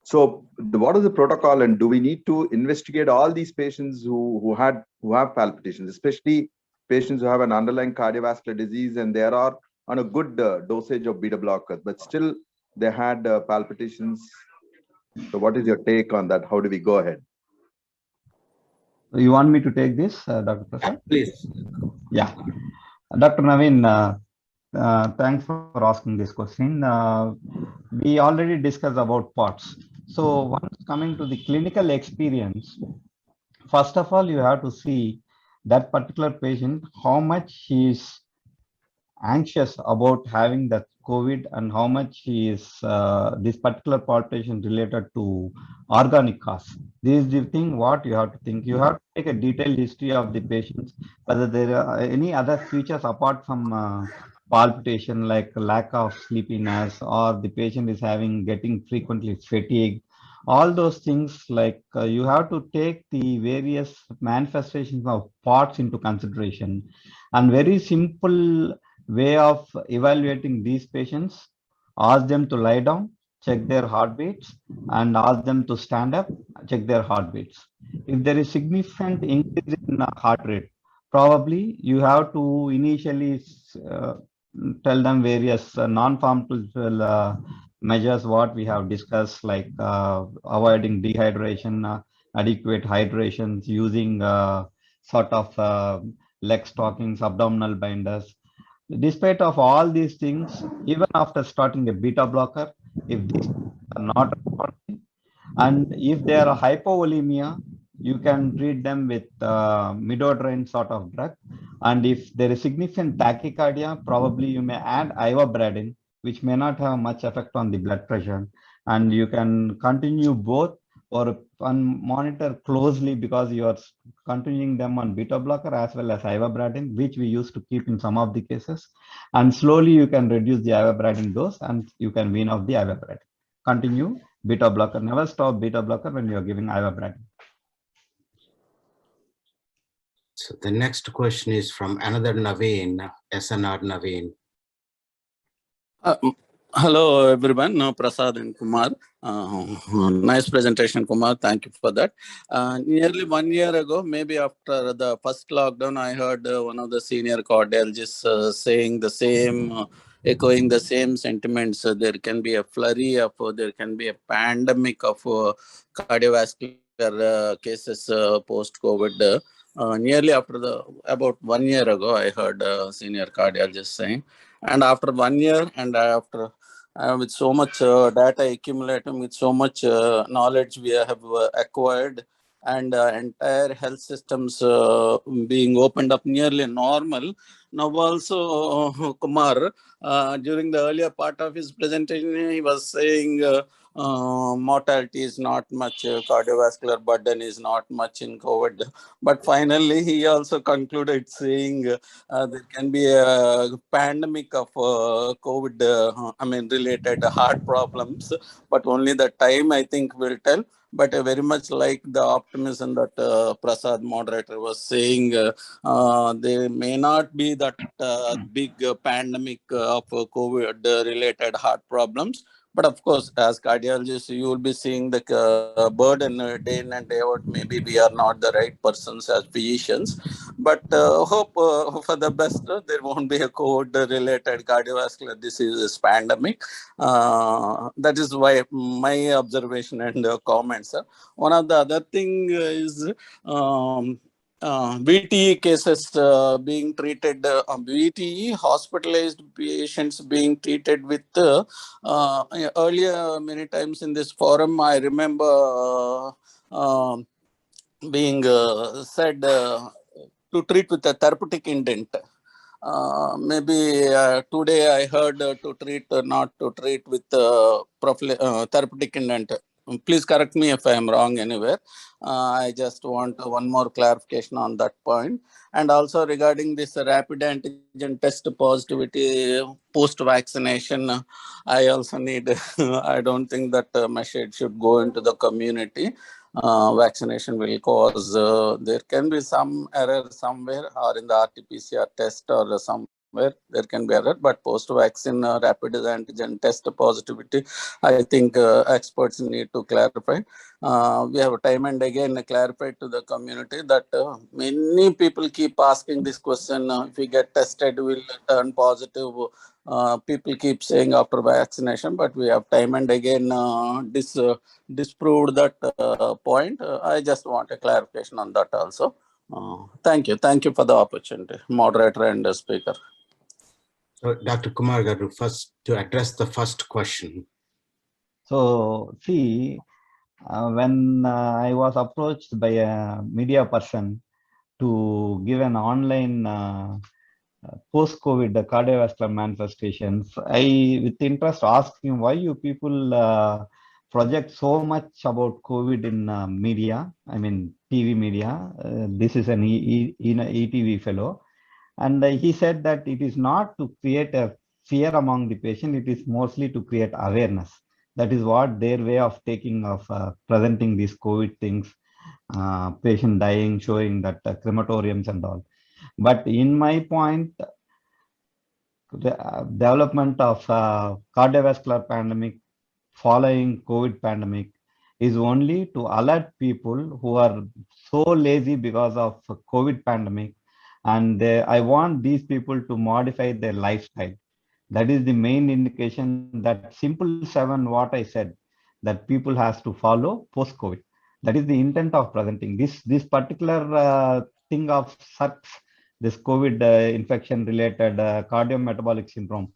So, what is the protocol, and do we need to investigate all these patients who have palpitations, especially patients who have an underlying cardiovascular disease and they are on a good dosage of beta blockers, but still they had palpitations? So, what is your take on that? How do we go ahead? You want me to take this, Dr. Prasad? Please. Yeah. Dr. Naveen, thanks for asking this question. We already discussed about POTS. So once coming to the clinical experience, first of all, you have to see that particular patient, how much he is anxious about having that COVID and how much he is this particular palpitation related to organic cause. This is the thing what you have to think. You have to take a detailed history of the patients, whether there are any other features apart from palpitation like lack of sleepiness or the patient is getting frequently fatigued. All those things like you have to take the various manifestations of POTS into consideration, and very simple way of evaluating these patients: ask them to lie down, check their heartbeats, and ask them to stand up, check their heartbeats. If there is significant increase in heart rate, probably you have to initially tell them various non-pharmaceutical measures what we have discussed, like avoiding dehydration, adequate hydrations, using sort of leg stockings, abdominal binders. Despite of all these things, even after starting a beta blocker, if these are not responding, and if they are hypovolemia, you can treat them with midodrine sort of drug. And if there is significant tachycardia, probably you may add ivabradine, which may not have much effect on the blood pressure. And you can continue both or monitor closely, because you are continuing them on beta blocker as well as ivabradine, which we used to keep in some of the cases. And slowly you can reduce the ivabradine dose and you can wean off the ivabradine. Continue beta blocker. Never stop beta blocker when you are giving ivabradine. So the next question is from another Naveen, SNR Naveen. Hello, everyone. Prasad and Kumar. Nice presentation, Kumar. Thank you for that. Nearly 1 year ago, maybe after the first lockdown, I heard one of the senior cardiologists saying the same, echoing the same sentiments. There can be a flurry of, there can be a pandemic of cardiovascular cases post-COVID. Nearly after about 1 year ago, I heard a senior cardiologist saying. And after 1 year, and after with so much data accumulating, with so much knowledge we have acquired, and entire health systems being opened up nearly normal. Now also, Kumar, during the earlier part of his presentation, he was saying mortality is not much, cardiovascular burden is not much in COVID. But finally, he also concluded saying there can be a pandemic of COVID, related heart problems, but only the time, I think, will tell. But very much like the optimism that Prasad, moderator, was saying, there may not be that big pandemic of COVID-related heart problems. But of course, as cardiologists, you will be seeing the burden day in and day out. Maybe we are not the right persons as physicians, but hope for the best. There won't be a COVID-related cardiovascular disease pandemic. That is why my observation and comments. One of the other thing is VTE cases being treated, VTE hospitalized patients being treated with earlier many times in this forum, I remember being said to treat with a therapeutic indent. Maybe today I heard to treat, not to treat with therapeutic indent. Please correct me if I am wrong anywhere. I just want one more clarification on that point. And also regarding this rapid antigen test positivity post-vaccination, I also need, I don't think that message should go into the community. Vaccination will cause, there can be some error somewhere or in the RT-PCR test or somewhere there can be error, but post-vaccine rapid antigen test positivity, I think experts need to clarify. We have time and again clarified to the community that many people keep asking this question, if we get tested, will turn positive. People keep saying after vaccination, but we have time and again disproved that point. I just want a clarification on that also. Thank you. Thank you for the opportunity, moderator and speaker. So, Dr. Kumar Garu, first to address the first question. So, see, when I was approached by a media person to give an online post-COVID cardiovascular manifestations, I with interest asked him, why you people project so much about COVID in media, I mean TV media. This is an ETV fellow. And he said that it is not to create a fear among the patient, it is mostly to create awareness. That is what their way of taking of presenting these COVID things, patient dying, showing that crematoriums and all. But in my point, the development of cardiovascular pandemic following COVID pandemic is only to alert people who are so lazy because of COVID pandemic. And I want these people to modify their lifestyle. That is the main indication, that simple 7, what I said, that people has to follow post-COVID. That is the intent of presenting this particular thing of such, this COVID infection related cardiometabolic syndrome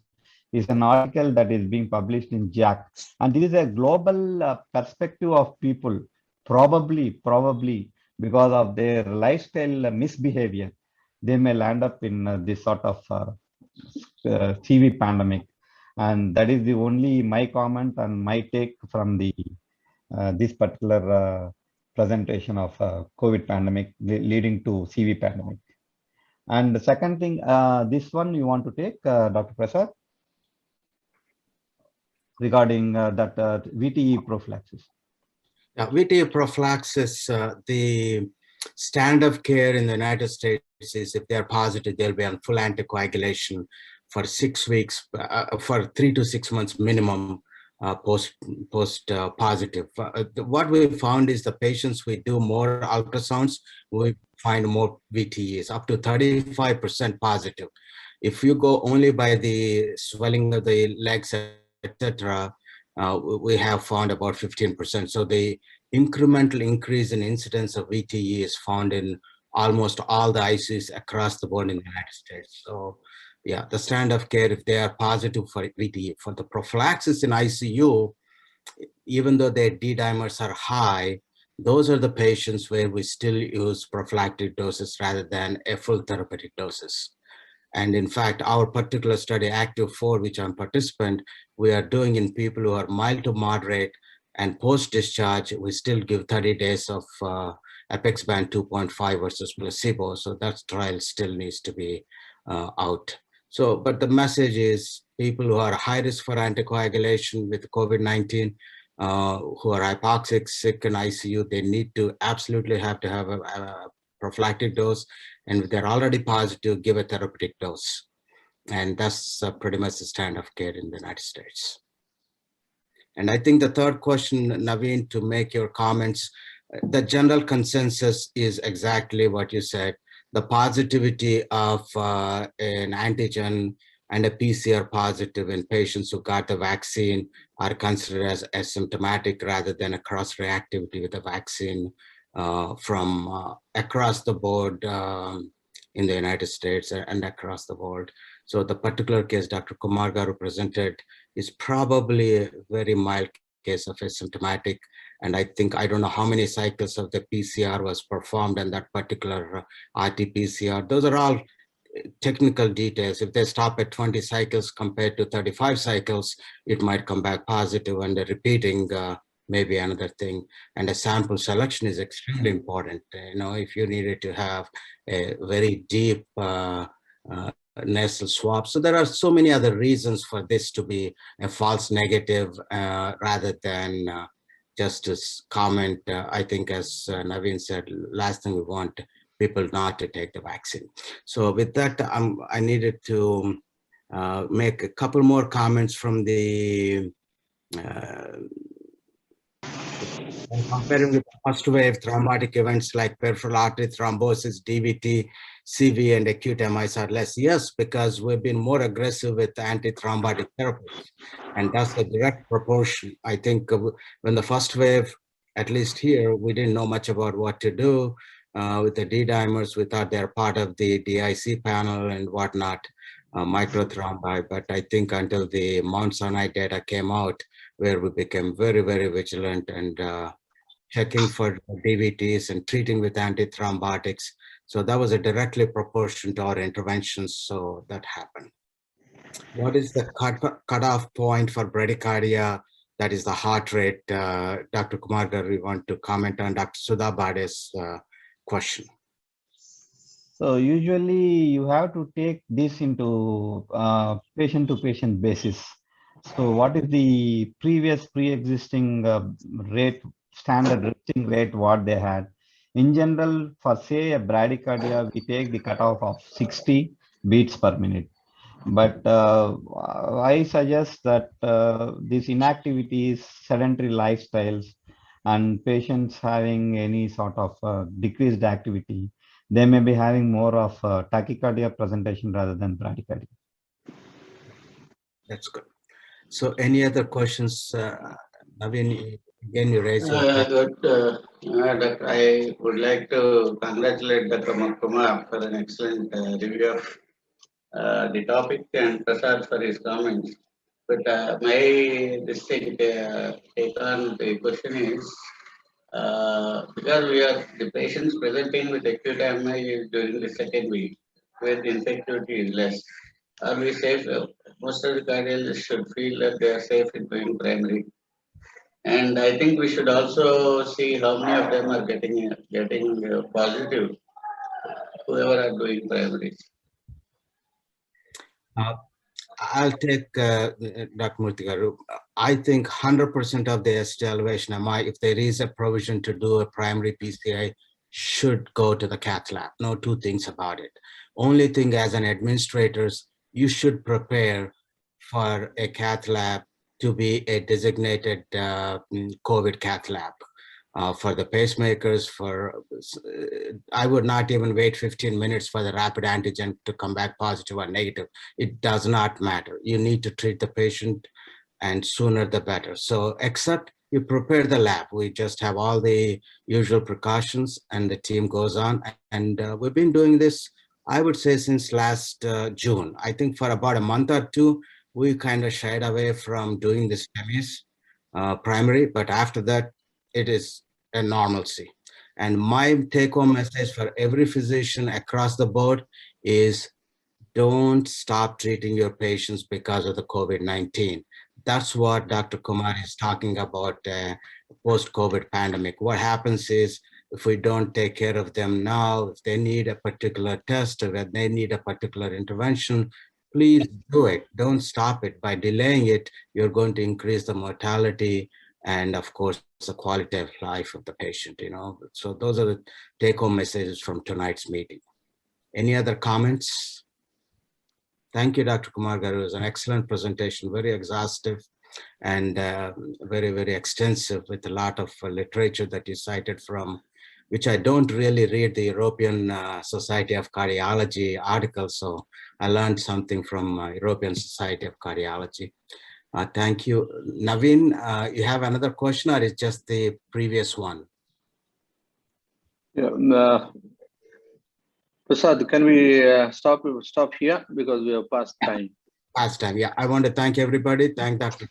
is an article that is being published in JACC. And this is a global perspective of people, probably because of their lifestyle misbehavior, they may land up in this sort of CV pandemic. And that is the only my comment and my take from the this particular presentation of COVID pandemic leading to CV pandemic. And the second thing, this one you want to take, Dr. Prasad, regarding that VTE prophylaxis. Yeah, VTE prophylaxis, the standard of care in the United States is if they're positive, they'll be on full anticoagulation for 6 weeks, for 3 to 6 months minimum post positive. What we found is the patients we do more ultrasounds, we find more VTEs, up to 35% positive. If you go only by the swelling of the legs, etc., we have found about 15%. So the incremental increase in incidence of VTE is found in almost all the ICUs across the board in the United States. So yeah, the standard of care, if they are positive for VTE, for the prophylaxis in ICU, even though their D dimers are high, those are the patients where we still use prophylactic doses rather than a full therapeutic doses. And in fact, our particular study, ACTIV-4, which I'm a participant, we are doing in people who are mild to moderate, and post-discharge, we still give 30 days of Apex band 2.5 versus placebo. So that trial still needs to be out. So, but the message is people who are high risk for anticoagulation with COVID-19, who are hypoxic, sick in ICU, they need to absolutely have to have a prophylactic dose. And if they're already positive, give a therapeutic dose. And that's pretty much the standard of care in the United States. And I think the third question, Naveen, to make your comments, the general consensus is exactly what you said. The positivity of an antigen and a PCR positive in patients who got the vaccine are considered as asymptomatic rather than a cross-reactivity with the vaccine from across the board in the United States and across the world. So the particular case Dr. Kumar Garu presented is probably a very mild case of asymptomatic. And I think, I don't know how many cycles of the PCR was performed in that particular RT-PCR. Those are all technical details. If they stop at 20 cycles compared to 35 cycles, it might come back positive, and the repeating maybe another thing. And the sample selection is extremely important. If you needed to have a very deep nasal swab. So there are so many other reasons for this to be a false negative rather than just to comment. I think as Naveen said, last thing we want people not to take the vaccine. So with that, I needed to make a couple more comments from the comparing with first wave thrombotic events like peripheral artery thrombosis, DVT, CV, and acute MIs are less. Yes, because we've been more aggressive with anti-thrombotic therapies, and that's a direct proportion. I think when the first wave, at least here, we didn't know much about what to do with the D-dimers. We thought they're part of the DIC panel and whatnot, microthrombi. But I think until the Mount Sinai data came out, where we became very, very vigilant and checking for DVTs and treating with antithrombotics. So that was a directly proportion to our interventions. So that happened. What is the cutoff point for bradycardia? That is the heart rate. Dr. Kumar Garu, we want to comment on Dr. Sudha Bade's question. So usually you have to take this into patient-to-patient basis. So what is the previous pre-existing rate, standard resting rate, what they had? In general, for say a bradycardia, we take the cutoff of 60 beats per minute. But I suggest that these inactivities, sedentary lifestyles, and patients having any sort of decreased activity, they may be having more of tachycardia presentation rather than bradycardia. That's good. So any other questions? Naveen, again, you raised your hand. I would like to congratulate Dr. Kumar for an excellent review of the topic and Prasad for his comments. But my distinct take on the question is, because the patients presenting with acute MI during the second week, where the infectivity is less, are we safe? Most of the cardiologists should feel that they are safe in doing primary. And I think we should also see how many of them are getting positive, whoever are doing primaries. I'll take Dr. Murthy Garu. I think 100% of the ST elevation MI, if there is a provision to do a primary PCI, should go to the cath lab. No two things about it. Only thing as an administrators, you should prepare for a cath lab to be a designated COVID cath lab. For the pacemakers, I would not even wait 15 minutes for the rapid antigen to come back positive or negative. It does not matter. You need to treat the patient, and sooner the better. So except you prepare the lab, we just have all the usual precautions and the team goes on. And we've been doing this, I would say, since last June. I think for about a month or two, we kind of shied away from doing the STEMIs primary, but after that, it is a normalcy. And my take-home message for every physician across the board is don't stop treating your patients because of the COVID-19. That's what Dr. Kumar is talking about, post-COVID pandemic. What happens is, if we don't take care of them now, if they need a particular test or if they need a particular intervention, please do it. Don't stop it. By delaying it, you're going to increase the mortality and, of course, the quality of life of the patient, So those are the take-home messages from tonight's meeting. Any other comments? Thank you, Dr. Kumar Garu. It was an excellent presentation, very exhaustive and very, very extensive with a lot of literature that you cited from, which I don't really read the European Society of Cardiology article. So I learned something from European Society of Cardiology. Thank you. Naveen, you have another question or is just the previous one? Yeah, Prasad, can we stop here because we have past time? Past time, yeah. I want to thank everybody. Thank Dr.